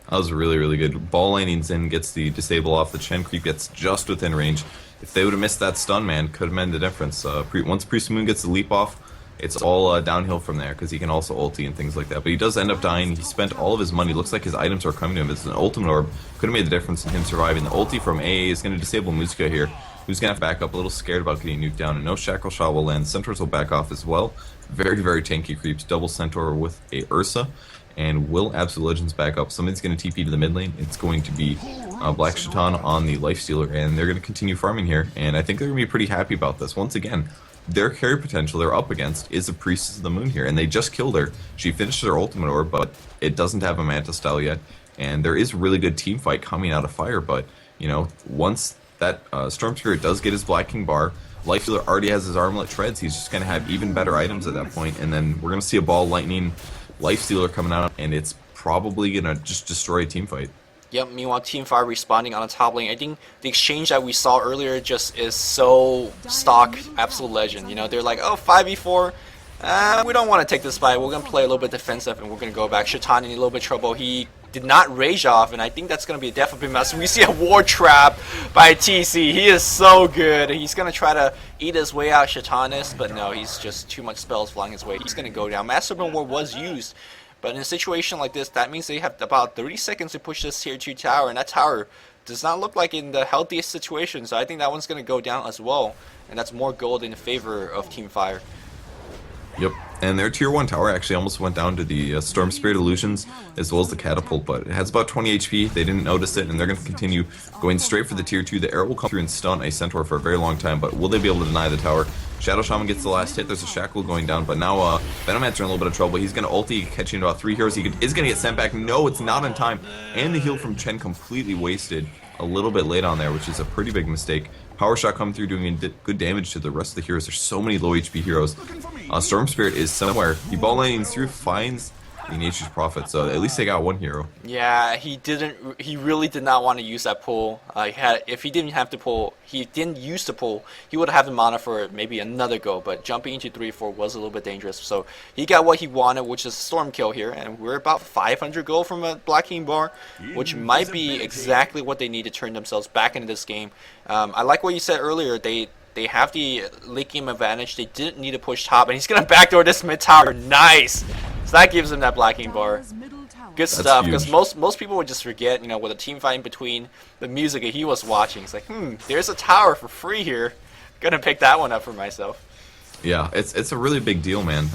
That was really, really good. Ball landings in, gets the disable off. The Chen creep gets just within range. If they would have missed that stun, man, could have made the difference. Once Priest Moon gets the leap off, it's all downhill from there, because he can also ulti and things like that. But he does end up dying. He spent all of his money. Looks like his items are coming to him. It's an ultimate orb. Could have made the difference in him surviving. The ulti from AA is going to disable Musica here, who's going to have to back up, a little scared about getting nuked down. And no Shackle Shot will land. Centaurs will back off as well. Very, very tanky creeps. Double Centaur with a Ursa. And will Absolute Legends back up? Somebody's going to TP to the mid lane. It's going to be Black Shaitan on the Lifestealer, and they're going to continue farming here. And I think they're going to be pretty happy about this. Once again, their carry potential they're up against is a Priestess of the Moon here, and they just killed her. She finished her ultimate orb, but it doesn't have a Manta style yet. And there is a really good team fight coming out of Fire, but you know, once that Storm Spirit does get his Black King bar, Lifestealer already has his Armlet Treads. He's just going to have even better items at that point, and then we're going to see a Ball Lightning Lifestealer coming out, and it's probably going to just destroy a team fight. Yep, meanwhile Team Fire responding on the top lane. I think the exchange that we saw earlier just is so stock Absolute Legend. You know, they're like, oh, 5v4, we don't want to take this fight. We're going to play a little bit defensive, and we're going to go back. Shaitan in a little bit of trouble. He did not rage off, and I think that's going to be a death of him. As we see a War Trap by TC. He is so good. He's going to try to eat his way out Shaitanist, but no, he's just too much spells flying his way. He's going to go down. Master Serpent War was used, but in a situation like this, that means they have about 30 seconds to push this tier 2 tower, and that tower does not look like in the healthiest situation, so I think that one's going to go down as well, and that's more gold in favor of Team Fire. Yep, and their tier 1 tower actually almost went down to the Storm Spirit Illusions as well as the Catapult, but it has about 20 HP. They didn't notice it, and they're going to continue going straight for the tier 2. The arrow will come through and stun a Centaur for a very long time, but will they be able to deny the tower? Shadow Shaman gets the last hit. There's a Shackle going down, but now Venomancer in a little bit of trouble. He's going to ulti, catching about 3 heroes. Is going to get sent back. No, it's not in time. And the heal from Chen completely wasted a little bit late on there, which is a pretty big mistake. Power Shot come through doing good damage to the rest of the heroes. There's so many low HP heroes. Storm Spirit is somewhere. He ball landing through, finds the Nature's Prophet, so at least they got one hero. Yeah, he really did not want to use that pull. If he didn't have to pull, he didn't use the pull, he would have the mana for maybe another go, but jumping into 3-4 was a little bit dangerous. So he got what he wanted, which is a storm kill here, and we're about 500 gold from a Black King bar, which might be exactly what they need to turn themselves back into this game. I like what you said earlier. They have the late game advantage. They didn't need to push top, and he's going to backdoor this mid tower. Nice! So that gives him that Black King bar. Good stuff, because most people would just forget, you know, with a team fight in between the music he was watching. It's like, there's a tower for free here. Gonna pick that one up for myself. Yeah, it's a really big deal, man.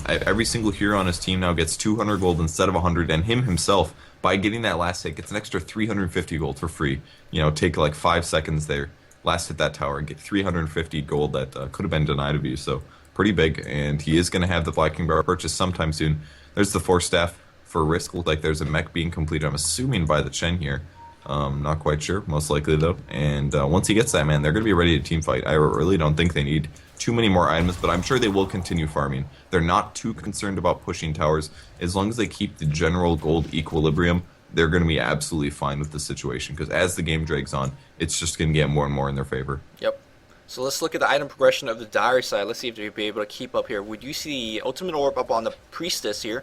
Every single hero on his team now gets 200 gold instead of 100, and him himself, by getting that last hit, gets an extra 350 gold for free. You know, take like 5 seconds there, last hit that tower, and get 350 gold that could have been denied of you. So pretty big, and he is going to have the Black King bar purchase sometime soon. There's the Force Staff for risk. Look like there's a mech being completed, I'm assuming by the Chen here. Not quite sure, most likely though. And once he gets that, man, they're going to be ready to team fight. I really don't think they need too many more items, but I'm sure they will continue farming. They're not too concerned about pushing towers. As long as they keep the general gold equilibrium, they're going to be absolutely fine with the situation, because as the game drags on, it's just going to get more and more in their favor. Yep. So let's look at the item progression of the Dire side. Let's see if they'll be able to keep up here. We do see the Ultimate Orb up on the Priestess here.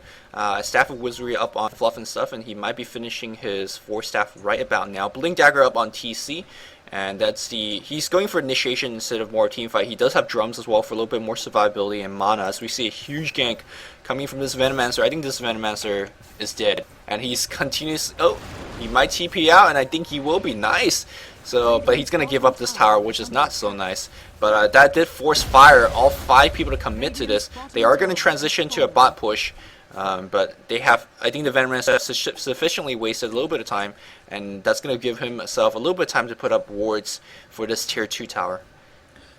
Staff of Wizardry up on Fluff and Stuff, and he might be finishing his Force Staff right about now. Blink Dagger up on TC, and he's going for initiation instead of more team fight. He does have drums as well for a little bit more survivability and mana, as we see a huge gank coming from this Venomancer. I think this Venomancer is dead, and he's continuous. Oh, he might TP out, and I think he will be. Nice. So, but he's going to give up this tower, which is not so nice. But that did force Fire, all 5 people to commit to this. They are going to transition to a bot push. But they have, I think the Venomancer has sufficiently wasted a little bit of time. And that's going to give himself a little bit of time to put up wards for this tier 2 tower.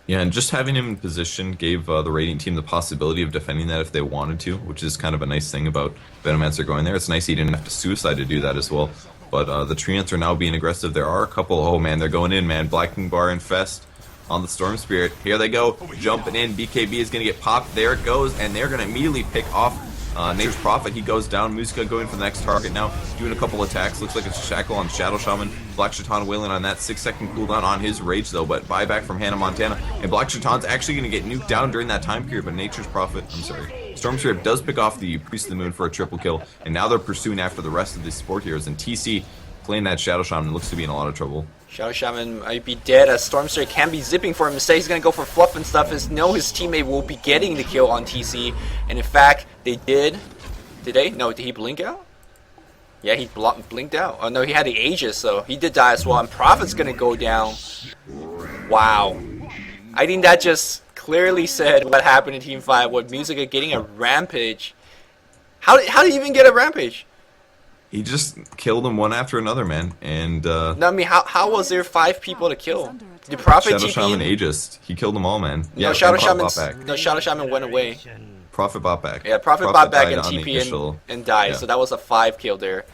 Yeah, and just having him in position gave the Radiant team the possibility of defending that if they wanted to, which is kind of a nice thing about Venomancer going there. It's nice he didn't have to suicide to do that as well. But the Treants are now being aggressive. There are a couple. Oh man, they're going in, man. Black King Bar Infest on the Storm Spirit. Here they go, jumping in. BKB is going to get popped. There it goes, and they're going to immediately pick off Nature's Prophet. He goes down. Musica going for the next target now, doing a couple attacks. Looks like it's Shackle on Shadow Shaman. Black Shaitan wailing on that 6-second cooldown on his Rage though, but buyback from Hannah Montana. And Black Shaitan's actually going to get nuked down during that time period, but Nature's Prophet, Storm Spirit does pick off the Priest of the Moon for a triple kill, and now they're pursuing after the rest of the support heroes, and TC playing that Shadow Shaman looks to be in a lot of trouble. Shadow Shaman might be dead as Stormster can be zipping for him. Instead, he's going to go for fluff and stuff. His teammate will be getting the kill on TC. And in fact, they did. Did they? No, did he blink out? Yeah, he blinked out. Oh no, he had the Aegis, so he did die as well. And Prophet's going to go down. Wow. I think that just clearly said what happened in Team 5. What Musica getting a Rampage. How did he even get a Rampage? He just killed them one after another, man. And no, I mean, how was there 5 people to kill? The Prophet Shadow TP? Shaman Aegis. He killed them all, man. No, Shadow Shaman went away. Prophet bought back. Yeah, Prophet bought back and TP and died. Yeah. So that was a 5 kill there.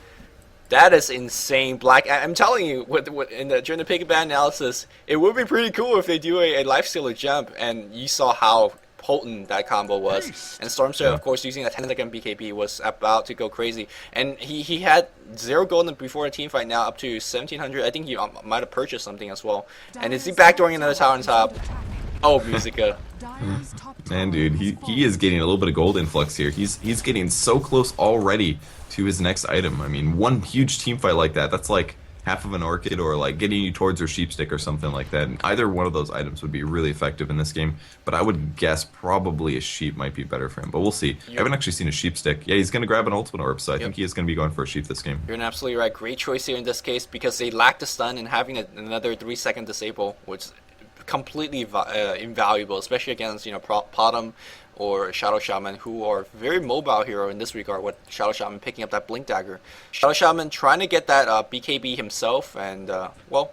That is insane. I'm telling you, during the pick ban analysis, it would be pretty cool if they do a lifestealer jump, and you saw how potent that combo was. And Stormster, of course, using that 10-second BKB was about to go crazy. And he had 0 gold before the team fight, now up to 1700. I think he might have purchased something as well. And is he backdooring another tower on top? Oh, Musica. Man, dude, he is getting a little bit of gold influx here. He's getting so close already to his next item. I mean, one huge team fight like that's like half of an Orchid, or like getting you towards your Sheepstick or something like that. And either one of those items would be really effective in this game, but I would guess probably a Sheep might be better for him, but we'll see. I haven't actually seen a Sheepstick. Yeah, he's going to grab an Ultimate Orb, so I think he is going to be going for a Sheep this game. You're absolutely right. Great choice here in this case, because they lack the stun, and having another 3-second disable, which is completely invaluable, especially against, Potom or Shadow Shaman, who are very mobile hero in this regard, with Shadow Shaman picking up that Blink Dagger. Shadow Shaman trying to get that BKB himself, and, well,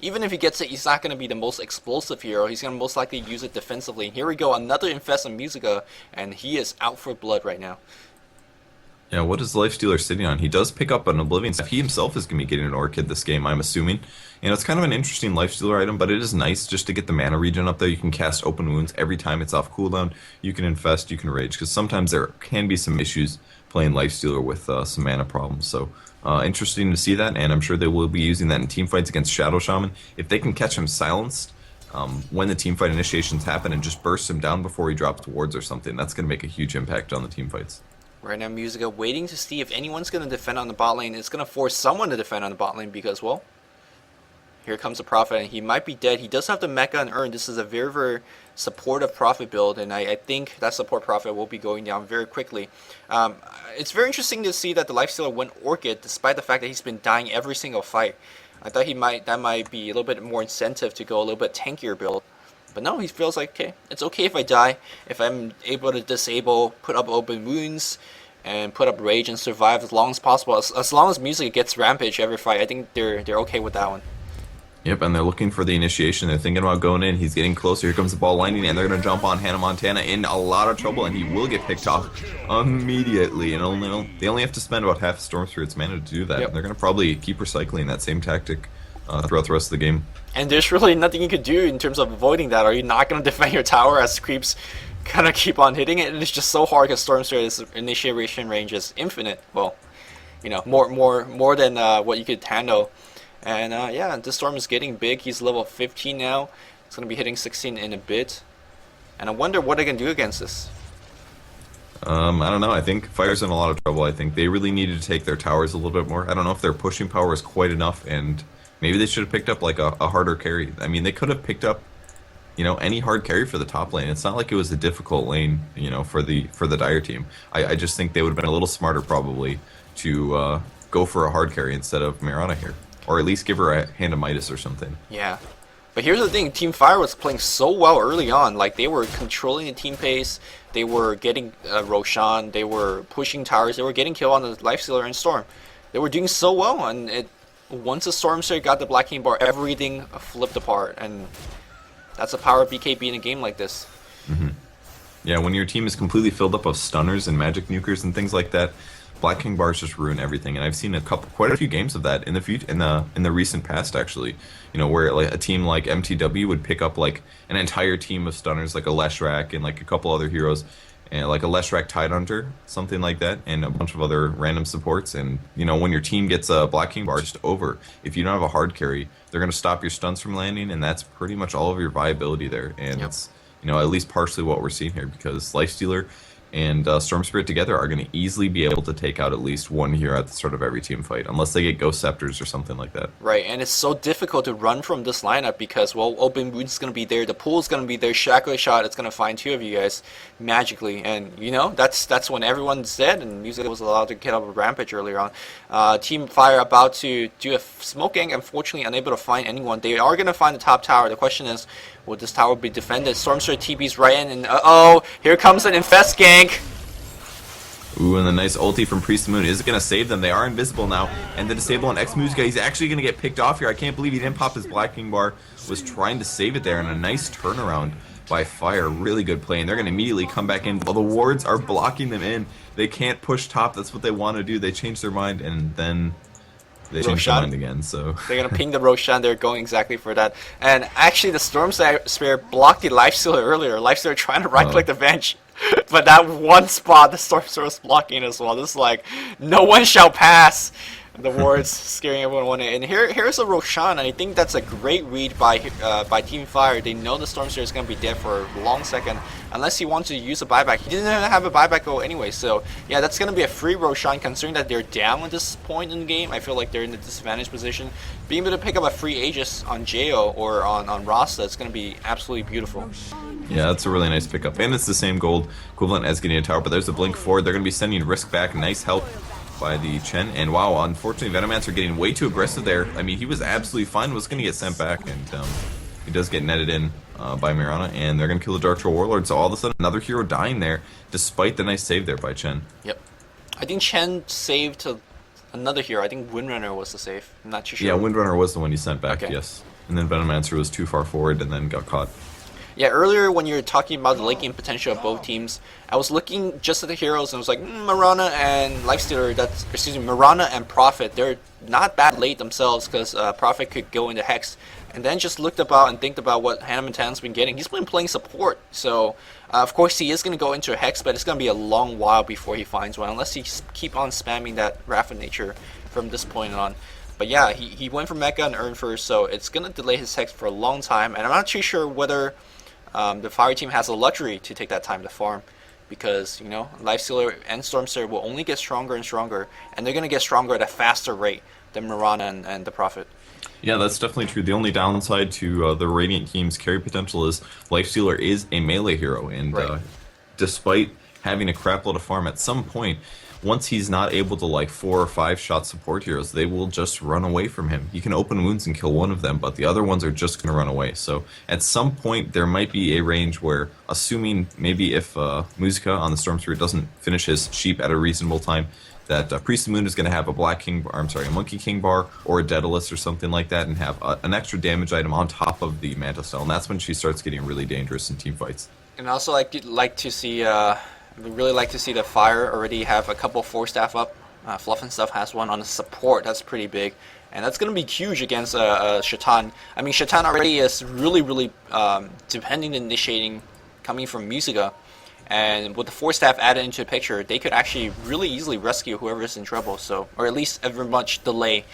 even if he gets it, he's not going to be the most explosive hero. He's going to most likely use it defensively. And here we go, another Infest on Musica, and he is out for blood right now. Yeah, what is Lifestealer sitting on? He does pick up an Oblivion Staff. He himself is going to be getting an Orchid this game, I'm assuming. And it's kind of an interesting Lifestealer item, but it is nice just to get the mana regen up there. You can cast Open Wounds every time it's off cooldown. You can Infest, you can Rage, because sometimes there can be some issues playing Lifestealer with some mana problems. So interesting to see that, and I'm sure they will be using that in teamfights against Shadow Shaman. If they can catch him silenced when the teamfight initiations happen and just burst him down before he drops wards or something, that's going to make a huge impact on the teamfights. Right now, Musica waiting to see if anyone's going to defend on the bot lane. It's going to force someone to defend on the bot lane because, well, here comes the Prophet, and he might be dead. He does have the Mecha and Urn. This is a very, very supportive Prophet build, and I think that support Prophet will be going down very quickly. It's very interesting to see that the Lifestealer went Orchid, despite the fact that he's been dying every single fight. I thought that might be a little bit more incentive to go a little bit tankier build. But no, he feels like, okay, it's okay if I die. If I'm able to disable, put up Open Wounds, and put up Rage and survive as long as possible. As long as Music gets Rampage every fight, I think they're okay with that one. Yep, and they're looking for the initiation. They're thinking about going in. He's getting closer. Here comes the ball landing, and they're going to jump on Hannah Montana in a lot of trouble, and he will get picked off immediately. And they only have to spend about half Storm Spirit's mana to do that. Yep. And they're going to probably keep recycling that same tactic throughout the rest of the game. And there's really nothing you could do in terms of avoiding that. Are you not going to defend your tower as creeps kind of keep on hitting it? And it's just so hard because Storm Spirit's initiation range is infinite. Well, more than what you could handle. And yeah, this Storm is getting big. He's level 15 now. It's going to be hitting 16 in a bit. And I wonder what they can do against this. I don't know. I think Fire's in a lot of trouble. I think they really needed to take their towers a little bit more. I don't know if their pushing power is quite enough, and maybe they should have picked up like a harder carry. I mean, they could have picked up, any hard carry for the top lane. It's not like it was a difficult lane, for the Dire team. I just think they would have been a little smarter probably to go for a hard carry instead of Mirana here. Or at least give her a Hand of Midas or something. Yeah. But here's the thing, Team Fire was playing so well early on. Like, they were controlling the team pace, they were getting Roshan, they were pushing towers, they were getting kill on the Lifestealer and Storm. They were doing so well, and once the Stormster got the Black King bar, everything flipped apart, and that's the power of BKB in a game like this. Mm-hmm. Yeah, when your team is completely filled up of stunners and magic nukers and things like that, Black King bars just ruin everything, and I've seen quite a few games of that in the recent past actually. Where like a team like MTW would pick up like an entire team of stunners, like a Leshrac and like a couple other heroes, and like a Leshrac Tidehunter, something like that, and a bunch of other random supports. And when your team gets a Black King bar just over, if you don't have a hard carry, they're going to stop your stuns from landing, and that's pretty much all of your viability there. And it's at least partially what we're seeing here, because Lifestealer and Storm Spirit together are going to easily be able to take out at least one hero at the start of every team fight, unless they get Ghost Scepters or something like that. Right, and it's so difficult to run from this lineup because, well, Open Wound's going to be there, the pool's going to be there, Shackle Shot, it's going to find two of you guys magically, and, that's when everyone's dead, and Music was allowed to get up a Rampage earlier on. Team Fire about to do a smoke gank, unfortunately unable to find anyone. They are going to find the top tower. The question is, will this tower be defended? Stormster TP's right in, and uh-oh, here comes an Infest gank. Ooh, and the nice ulti from Priest of the Moon. Is it going to save them? They are invisible now. And the disable on X-Musica, he's actually going to get picked off here. I can't believe he didn't pop his Black King bar. Was trying to save it there, and a nice turnaround by Fire. Really good play, and they're going to immediately come back in. While the wards are blocking them in, they can't push top. That's what they want to do. They change their mind, and then they change their mind again. So they're going to ping the Roshan. They're going exactly for that. And actually, the Storm Spirit blocked the Lifestealer earlier. Lifestealer trying to right-click the bench. But that one spot, the Storm Spirit was blocking as well. This is like, no one shall pass. The wards scaring everyone. And here's a Roshan, and I think that's a great read by Team Fire. They know the Storm Spirit is going to be dead for a long second, unless he wants to use a buyback. He didn't have a buyback go anyway, so yeah, that's going to be a free Roshan. Considering that they're down at this point in the game, I feel like they're in a disadvantaged position. Being able to pick up a free Aegis on Jo or on Rasta, it's going to be absolutely beautiful. Yeah, that's a really nice pickup, and it's the same gold equivalent as getting a tower, but there's a blink forward. They're going to be sending Risk back. Nice help by the Chen, and wow, unfortunately Venomancer getting way too aggressive there. I mean, he was absolutely fine, was going to get sent back, and he does get netted in by Mirana, and they're going to kill the Dark Troll Warlord, so all of a sudden another hero dying there, despite the nice save there by Chen. Yep. I think Chen saved another hero. I think Windrunner was the save. I'm not too sure. Yeah, Windrunner was the one he sent back, yes. And then Venomancer was too far forward and then got caught. Yeah, earlier when you were talking about the late game potential of both teams, I was looking just at the heroes and I was like, Mirana and Lifestealer, Mirana and Prophet, they're not bad late themselves because Prophet could go into Hex. And then just looked about and think about what Hannah Montan's been getting. He's been playing support, so of course he is going to go into a Hex, but it's going to be a long while before he finds one, unless he keep on spamming that Wrath of Nature from this point on. But yeah, he went for Mecha and earned first, so it's going to delay his Hex for a long time, and I'm not too sure whether the Fire team has the luxury to take that time to farm, because Lifestealer and Stormster will only get stronger and stronger, and they're going to get stronger at a faster rate than Mirana and the Prophet. Yeah, that's definitely true. The only downside to the Radiant team's carry potential is Lifestealer is a melee hero, and despite having a crap load of farm, at some point, once he's not able to like 4 or 5 shot support heroes, they will just run away from him. You can open wounds and kill one of them, but the other ones are just going to run away. So at some point, there might be a range where, assuming maybe if Musica on the Storm Spirit doesn't finish his sheep at a reasonable time, that Priest of the Moon is going to have a a Monkey King bar or a Daedalus or something like that, and have an extra damage item on top of the Manta Cell, and that's when she starts getting really dangerous in team fights. And also, like to see. We'd really like to see the Fire already have a couple 4-staff up. Fluff and Stuff has one on the support. That's pretty big. And that's going to be huge against Shaitan. I mean, Shaitan already is really depending on initiating coming from Musica. And with the 4-staff added into the picture, they could actually really easily rescue whoever is in trouble. So, or at least ever much delay.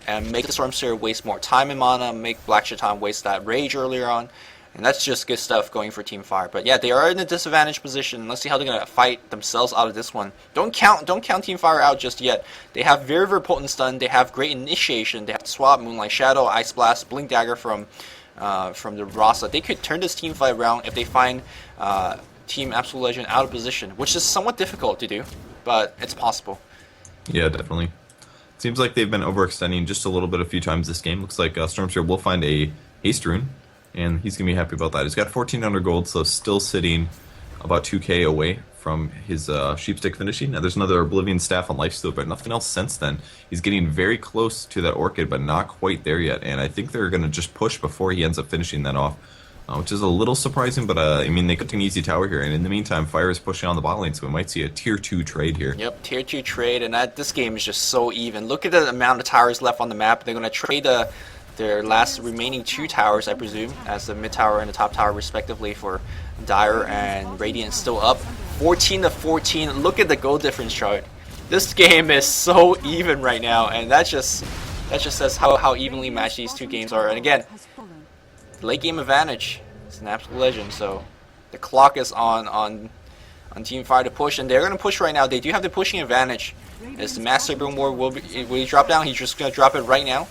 And make the Stormster waste more time in mana, make Black Shaitan waste that rage earlier on. And that's just good stuff going for Team Fire. But yeah, they are in a disadvantaged position. Let's see how they're going to fight themselves out of this one. Don't count Team Fire out just yet. They have very potent stun. They have great initiation. They have Swap, Moonlight Shadow, Ice Blast, Blink Dagger from the Rasa. They could turn this team fight around if they find Team Absolute Legend out of position, which is somewhat difficult to do, but it's possible. Yeah, definitely. Seems like they've been overextending just a little bit a few times this game. Looks like Stormster will find a Haste Rune, and he's going to be happy about that. He's got 1,400 gold, so still sitting about 2k away from his Sheepstick finishing. Now there's another Oblivion Staff on Lifesteal, but nothing else since then. He's getting very close to that Orchid, but not quite there yet, and I think they're going to just push before he ends up finishing that off. which is a little surprising, but I mean, they could take an easy tower here, and in the meantime, Fire is pushing on the bot lane, so we might see a tier 2 trade here. Yep, tier 2 trade, and this game is just so even. Look at the amount of towers left on the map. They're going to trade their last remaining 2 towers, I presume, as the mid tower and the top tower respectively for Dire, and Radiant still up 14 to 14. Look at the goal difference chart. This game is so even right now, and that just says how evenly matched these 2 games are. And again, late game advantage. It's an absolute legend. So the clock is on Team Fire to push, and they're going to push right now. They do have the pushing advantage. As the Master Boomwar will he drop down? He's just going to drop it right now.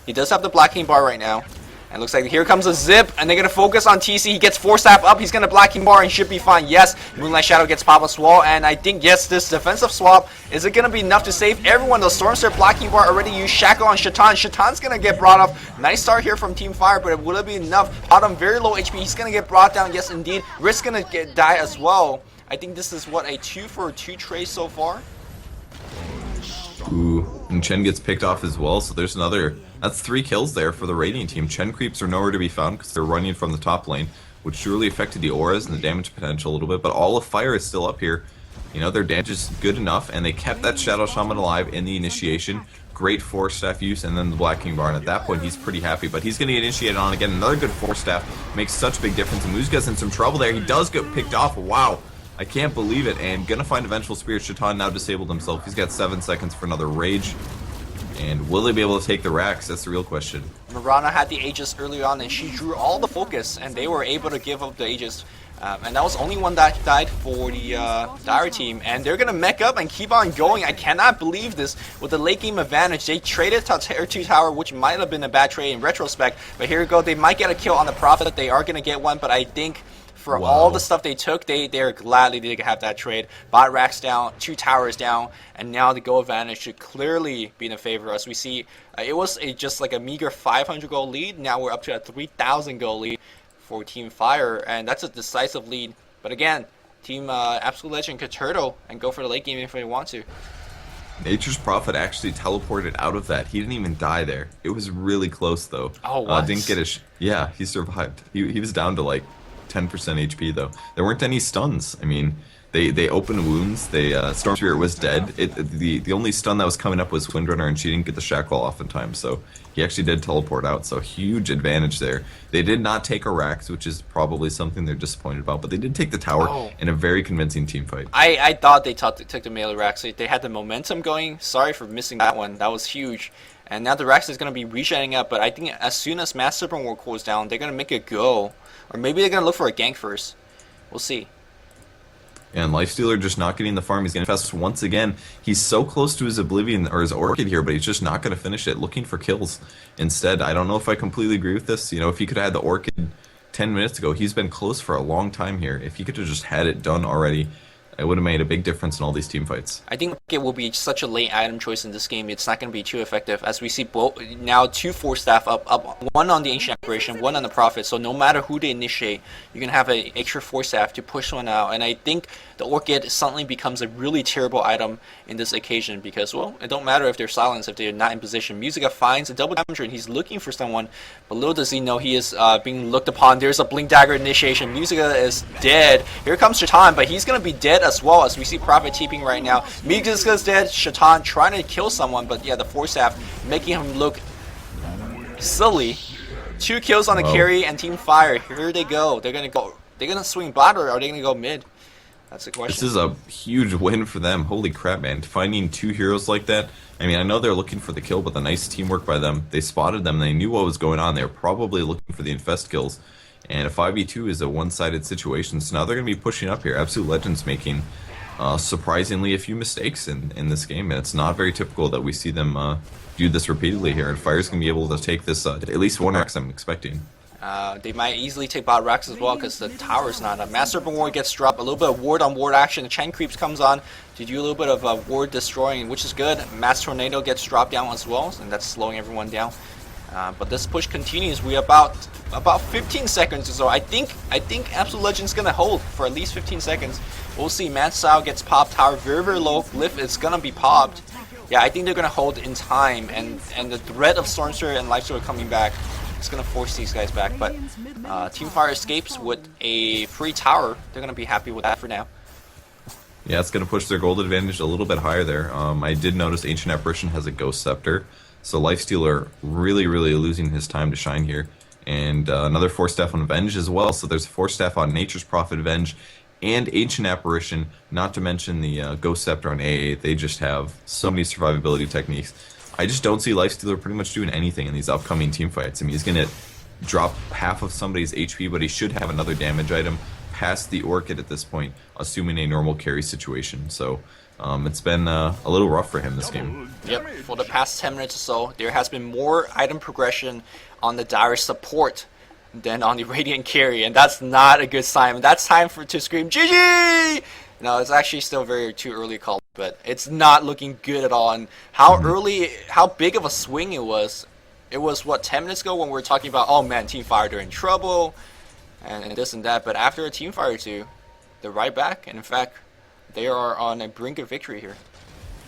He does have the Black King bar right now. And looks like here comes a zip, and they're going to focus on TC. He gets 4-staff up. He's going to Black King bar and should be fine. Yes, Moonlight Shadow gets pop as well. And I think, yes, this defensive swap, is it going to be enough to save everyone? The Stormster Black King bar already used Shackle on Shaitan. Shaitan's going to get brought up. Nice start here from Team Fire, but will it be enough? Bottom, very low HP. He's going to get brought down. Yes, indeed. Risk's going to die as well. I think this is, what, a 2-for-2 trade so far? Ooh, and Chen gets picked off as well, so there's another... That's 3 kills there for the Radiant team. Chen creeps are nowhere to be found because they're running from the top lane, which surely affected the auras and the damage potential a little bit, but all of Fire is still up here. You know, their damage is good enough, and they kept that Shadow Shaman alive in the initiation. Great 4-staff use, and then the Black King bar, and at that point he's pretty happy, but he's going to get initiated on again. Another good 4-staff makes such a big difference, and Muzga's in some trouble there. He does get picked off. Wow. I can't believe it, and gonna find a Vengeful Spirit. Shaitan now disabled himself. He's got 7 seconds for another Rage. And will they be able to take the racks? That's the real question. Mirana had the Aegis early on, and she drew all the focus, and they were able to give up the Aegis. And that was only one that died for the Dire team, and they're gonna mech up and keep on going. I cannot believe this. With the late game advantage, they traded to Tier 2 tower, which might have been a bad trade in retrospect, but here we go. They might get a kill on the Prophet. They are gonna get one, but I think for all the stuff they took, they're gladly they have that trade. Bot racks down, 2 towers down, and now the goal advantage should clearly be in favor of us. We see it was just like a meager 500 goal lead. Now we're up to a 3,000 goal lead for Team Fire, and that's a decisive lead. But again, Team Absolute Legend could turtle and go for the late game if they want to. Nature's Prophet actually teleported out of that. He didn't even die there. It was really close though. Oh, what? Didn't get a yeah, he survived. He was down to like 10% HP though. There weren't any stuns. I mean, they opened wounds. Storm Spirit was dead. The only stun that was coming up was Windrunner, and she didn't get the shackle oftentimes. So he actually did teleport out. So huge advantage there. They did not take a Rax, which is probably something they're disappointed about. But they did take the tower in a very convincing team fight. I thought they took the melee Rax. They had the momentum going. Sorry for missing that one. That was huge. And now the Rax is going to be regenerating up. But I think as soon as Master Burn War cools down, they're going to make it go. Or maybe they're going to look for a gank first. We'll see. And Lifestealer just not getting the farm. He's going to infest once again. He's so close to his Oblivion or his Orchid here, but he's just not going to finish it. Looking for kills instead. I don't know if I completely agree with this. You know, if he could have had the Orchid 10 minutes ago, he's been close for a long time here. If he could have just had it done already, it would have made a big difference in all these team fights. I think it will be such a late item choice in this game. It's not going to be too effective, as we see both now 2 4-staff up, one on the Ancient Apparition, one on the Prophet. So no matter who they initiate, you can have an extra 4-staff to push one out. And I think the Orchid suddenly becomes a really terrible item in this occasion because, well, it don't matter if they're silenced, if they're not in position. Musica finds a double damager and he's looking for someone, but little does he know he is being looked upon. There's a Blink Dagger initiation. Musica is dead. Here comes Shaitan, but he's going to be dead as well, as we see Prophet TPing right now. Musica's dead. Shaitan trying to kill someone, but yeah, the 4-staff making him look silly. 2 kills on the carry and Team Fire. Here they go. They're gonna swing bot, or are they gonna go mid? That's the question. This is a huge win for them. Holy crap, man. Finding 2 heroes like that. I mean, I know they're looking for the kill, but the nice teamwork by them. They spotted them. They knew what was going on. They were probably looking for the infest kills. And a 5v2 is a one-sided situation. So now they're going to be pushing up here. Absolute Legends making surprisingly a few mistakes in this game. And it's not very typical that we see them do this repeatedly here. And Fire's going to be able to take this at least 1 X, I'm expecting. They might easily take bot racks as well because the tower's not up. Master Burn Ward gets dropped. A little bit of ward on ward action. The Chen creeps comes on to do a little bit of ward destroying, which is good. Mass Tornado gets dropped down as well, and that's slowing everyone down. But this push continues. We're about 15 seconds or so. I think Absolute Legend's gonna hold for at least 15 seconds. We'll see. Mad Style gets popped. Tower very, very low. Glyph is gonna be popped. Yeah, I think they're gonna hold in time, and the threat of Stormster and Lifestealer coming back It's going to force these guys back. But Team Fire escapes with a free tower. They're going to be happy with that for now. Yeah, it's going to push their gold advantage a little bit higher there. I did notice Ancient Apparition has a Ghost Scepter, so Lifestealer really, really losing his time to shine here. And another 4-staff on Venge as well, so there's a 4-staff on Nature's Prophet, Venge, and Ancient Apparition, not to mention the Ghost Scepter on AA. They just have so many survivability techniques. I just don't see Lifestealer pretty much doing anything in these upcoming team fights. I mean, he's going to drop half of somebody's HP, but he should have another damage item past the Orchid at this point, assuming a normal carry situation. So it's been a little rough for him this game. Yep, for the past 10 minutes or so, there has been more item progression on the Dire support than on the Radiant carry, and that's not a good sign. That's time to scream GG! No, it's actually still too early to call, but it's not looking good at all. And how big of a swing it was. It was, what, 10 minutes ago when we were talking about, oh man, Team Fire, they're in trouble, and this and that. But after a Team Fire 2, they're right back, and in fact, they are on a brink of victory here.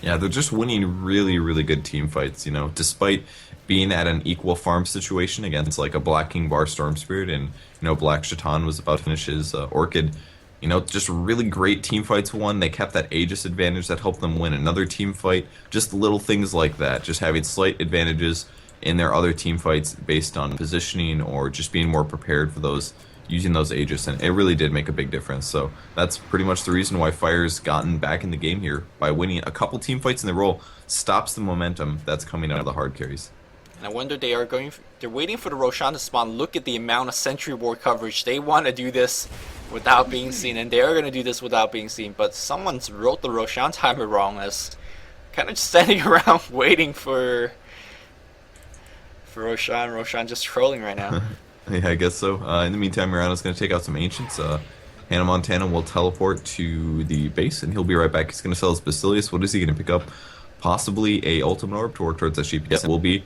Yeah, they're just winning really, really good team fights, you know, despite being at an equal farm situation against like a Black King Bar Storm Spirit, and, you know, Black Shaitan was about to finish his Orchid. You know, just really great team fights won. They kept that Aegis advantage that helped them win another team fight. Just little things like that, just having slight advantages in their other team fights based on positioning or just being more prepared for those, using those Aegis, and it really did make a big difference. So that's pretty much the reason why Fire's gotten back in the game here. By winning a couple team fights in a row, stops the momentum that's coming out of the hard carries. And I wonder they're waiting for the Roshan to spawn. Look at the amount of Sentry Ward coverage. They want to do this without being seen, and they're going to do this without being seen. But someone's wrote the Roshan timer wrong, as kind of just standing around waiting for Roshan. Roshan just trolling right now. Yeah, I guess so. In the meantime, Mirano's going to take out some Ancients. Hannah Montana will teleport to the base, and he'll be right back. He's going to sell his Basilius. What is he going to pick up? Possibly a Ultimate Orb to work towards that sheep. Yes, it will be.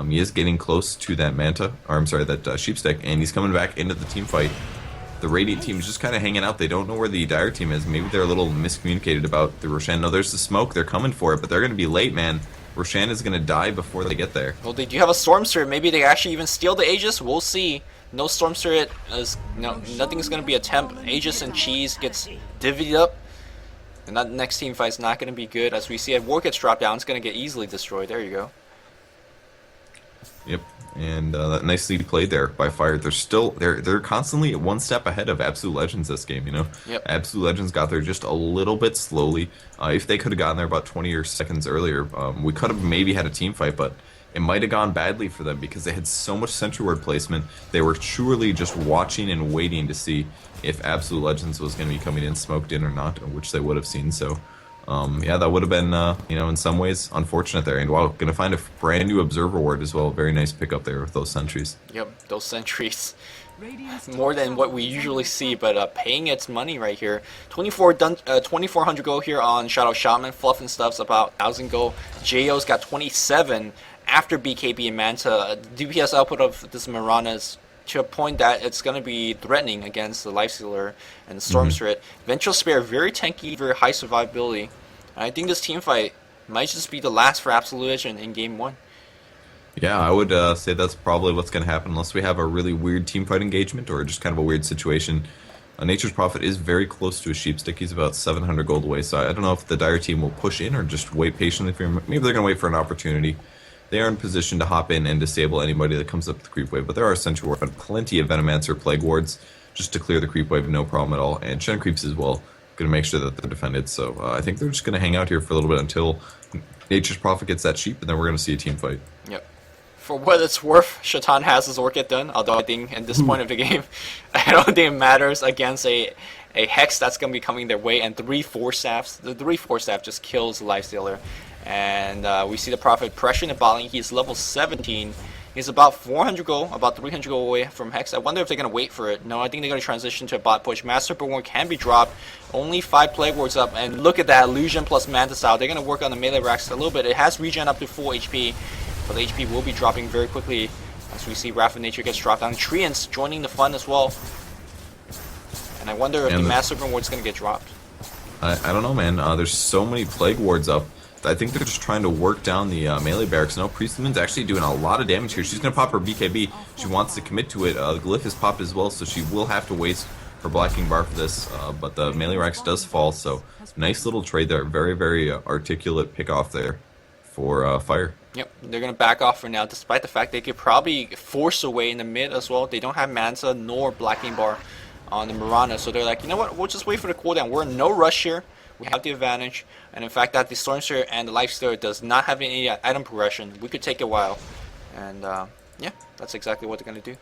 He is getting close to that Manta, or I'm sorry, that sheep stick, and he's coming back into the team fight. The Radiant team is just kind of hanging out. They don't know where the Dire team is. Maybe they're a little miscommunicated about the Roshan. No, there's the smoke. They're coming for it, but they're going to be late, man. Roshan is going to die before they get there. Well, they do have a Storm Spirit. Maybe they actually even steal the Aegis. We'll see. No Storm Spirit. Nothing's going to be a temp. Aegis and Cheese gets divvied up. And that next team fight is not going to be good. As we see, if War gets dropped down, it's going to get easily destroyed. There you go. Yep, and that nicely played there by Fire. They're constantly one step ahead of Absolute Legends this game, you know? Yep. Absolute Legends got there just a little bit slowly. If they could have gotten there about 20 seconds earlier, we could have maybe had a team fight, but it might have gone badly for them because they had so much Sentry Ward placement. They were truly just watching and waiting to see if Absolute Legends was going to be coming in smoked in or not, which they would have seen. So yeah, that would have been, you know, in some ways unfortunate there. And wow, going to find a brand new Observer Ward as well. Very nice pickup there with those sentries. Yep, those sentries. More than what we usually see, but paying its money right here. 2,400 gold here on Shadow Shaman. Fluff and Stuff's about 1,000 gold. JO's got 27 after BKB and Manta. DPS output of this Mirana is to a point that it's going to be threatening against the Lifestealer and the Storm Spirit. Ventral Spear, very tanky, very high survivability. And I think this team fight might just be the last for Absolute Legend in Game 1. Yeah, I would say that's probably what's going to happen unless we have a really weird team fight engagement or just kind of a weird situation. Nature's Prophet is very close to a sheep stick. He's about 700 gold away, so I don't know if the Dire team will push in or just wait patiently for him. Maybe they're going to wait for an opportunity. They are in position to hop in and disable anybody that comes up the creep wave, but there are Sentry Ward and plenty of Venomancer Plague Wards just to clear the creep wave, no problem at all. And Shen Creeps as well, going to make sure that they're defended. So I think they're just going to hang out here for a little bit until Nature's Prophet gets that sheep, and then we're going to see a team fight. Yep. For what it's worth, Shaitan has his Orchid done, although I think at this point of the game, I don't think it matters against a Hex that's going to be coming their way, and 3 4-staffs. The 3 4-staff just kills the Lifestealer. And we see the Prophet pressuring the bot lane. He's level 17. He's about 400 gold, about 300 gold away from Hex. I wonder if they're going to wait for it. No, I think they're going to transition to a bot push. Master Ward can be dropped. Only 5 Plague Wards up. And look at that, Illusion plus Manta style. They're going to work on the melee racks a little bit. It has regen up to full HP, but the HP will be dropping very quickly as we see Wrath of Nature gets dropped down. Treants joining the fun as well. And I wonder if the Master Ward is going to get dropped. I don't know, man. There's so many Plague Wards up I think they're just trying to work down the melee barracks. No, Priestman's actually doing a lot of damage here. She's going to pop her BKB. She wants to commit to it. The Glyph is popped as well, so she will have to waste her Blacking Bar for this. But the melee racks does fall, so nice little trade there. Very, very articulate pick off there for Fire. Yep, they're going to back off for now, despite the fact they could probably force away in the mid as well. They don't have Manta nor Blacking Bar on the Mirana, so they're like, you know what, we'll just wait for the cooldown. We're in no rush here. We have the advantage, and in fact that the Storm Spirit and the Life Stealer does not have any item progression. We could take a while, and yeah, that's exactly what they're going to do.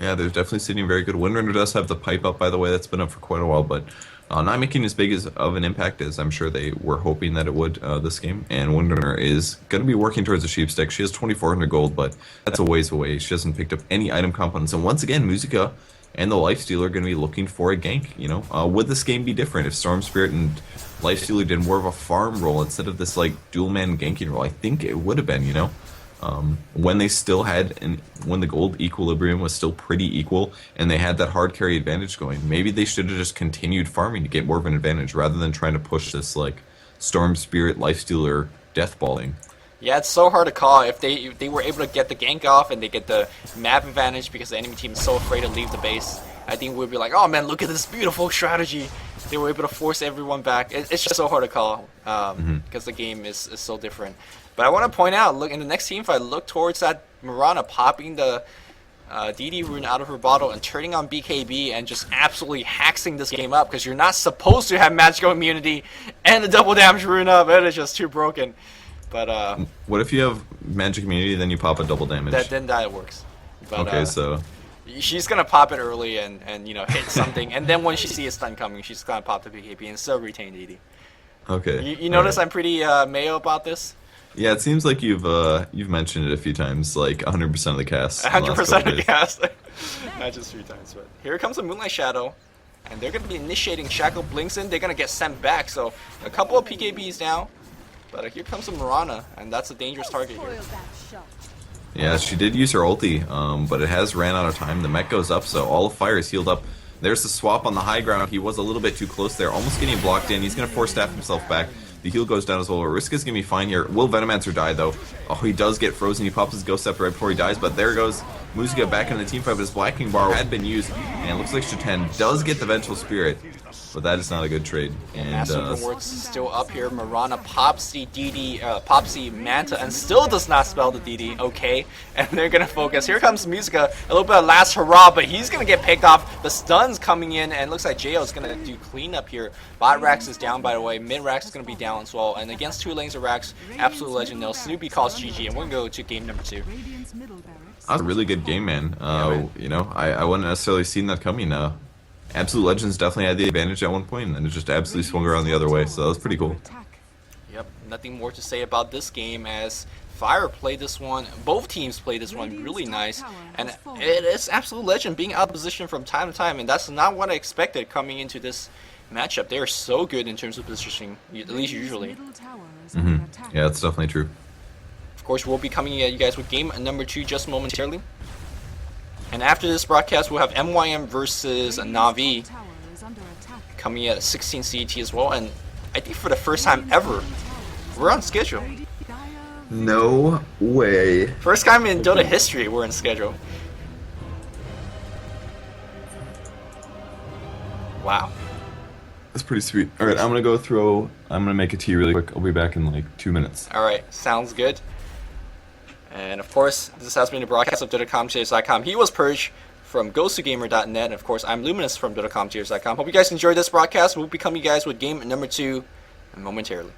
Yeah, they're definitely sitting very good. Windrunner does have the pipe up, by the way. That's been up for quite a while, but not making as big of an impact as I'm sure they were hoping that it would this game. And Windrunner is going to be working towards a sheep stick. She has 2,400 gold, but that's a ways away. She hasn't picked up any item components. And once again, Musica and the Lifestealer are going to be looking for a gank. You know, would this game be different if Storm Spirit and Lifestealer did more of a farm role instead of this like dual man ganking role? I think it would have been. You know, when they still had when the gold equilibrium was still pretty equal and they had that hard carry advantage going, maybe they should have just continued farming to get more of an advantage rather than trying to push this like Storm Spirit Lifestealer death balling. Yeah, it's so hard to call. If they were able to get the gank off and they get the map advantage because the enemy team is so afraid to leave the base, I think we'd be like, oh man, look at this beautiful strategy. They were able to force everyone back. It's just so hard to call because the game is so different. But I want to point out, look in the next team fight, look towards that Mirana popping the DD rune out of her bottle and turning on BKB and just absolutely hacking this game up because you're not supposed to have magical immunity and the double damage rune up. It is just too broken. But what if you have magic immunity, then you pop a double damage? Then that works. But, okay, so she's gonna pop it early and you know hit something, and then when she sees a stun coming, she's gonna pop the BKB and still retain DD. Okay. You notice I'm pretty mayo about this. Yeah, it seems like you've mentioned it a few times, like 100% of the cast. 100% of the cast. Not just 3 times, but here comes a Moonlight Shadow, and they're gonna be initiating Shackle blinks in. They're gonna get sent back, so a couple of PKBs now. But here comes a Mirana, and that's a dangerous target here. Yeah, she did use her ulti, but it has ran out of time. The mech goes up, so all of Fire is healed up. There's the swap on the high ground. He was a little bit too close there, almost getting blocked in. He's going to force staff himself back. The heal goes down as well. Riska's going to be fine here. Will Venomancer die, though? Oh, he does get frozen. He pops his Ghost Scepter right before he dies, but there goes Musica back in the team fight, but his Blacking Bar had been used, and it looks like Shatan does get the Vengeful Spirit. But that is not a good trade. And Master Rewards still up here. Mirana pops the DD, pops the Manta, and still does not spell the DD. Okay, and they're gonna focus. Here comes Musica, a little bit of last hurrah, but he's gonna get picked off. The stun's coming in, and it looks like Jo is gonna do cleanup here. Bot Rax is down, by the way. Mid Rax is gonna be down as well. And against 2 lanes of Rax, absolute legend. No, Snoopy calls GG, and we're gonna go to game number 2. That was a really good game, man. You know, I wouldn't necessarily seen that coming. Absolute Legends definitely had the advantage at one point, and then it just absolutely swung around the other way, so that was pretty cool. Yep, nothing more to say about this game as Fire played this one, both teams played this one really nice, and it is Absolute Legend being out of position from time to time, and that's not what I expected coming into this matchup. They are so good in terms of positioning, at least usually. Yeah, that's definitely true. Of course, we'll be coming at you guys with game number 2 just momentarily. And after this broadcast, we'll have MYM versus Na'Vi coming at 16 CET as well. And I think for the first time ever, we're on schedule. No way. First time in Dota history, we're on schedule. Wow. That's pretty sweet. All right, I'm gonna make a tea really quick. I'll be back in like 2 minutes. All right, sounds good. And of course, this has been a broadcast of DotaCommentator's.com. He was Purge from GhostToGamer.net. And of course, I'm Luminous from DotaCommentator's.com. Hope you guys enjoyed this broadcast. We'll be coming you guys with game number 2 momentarily.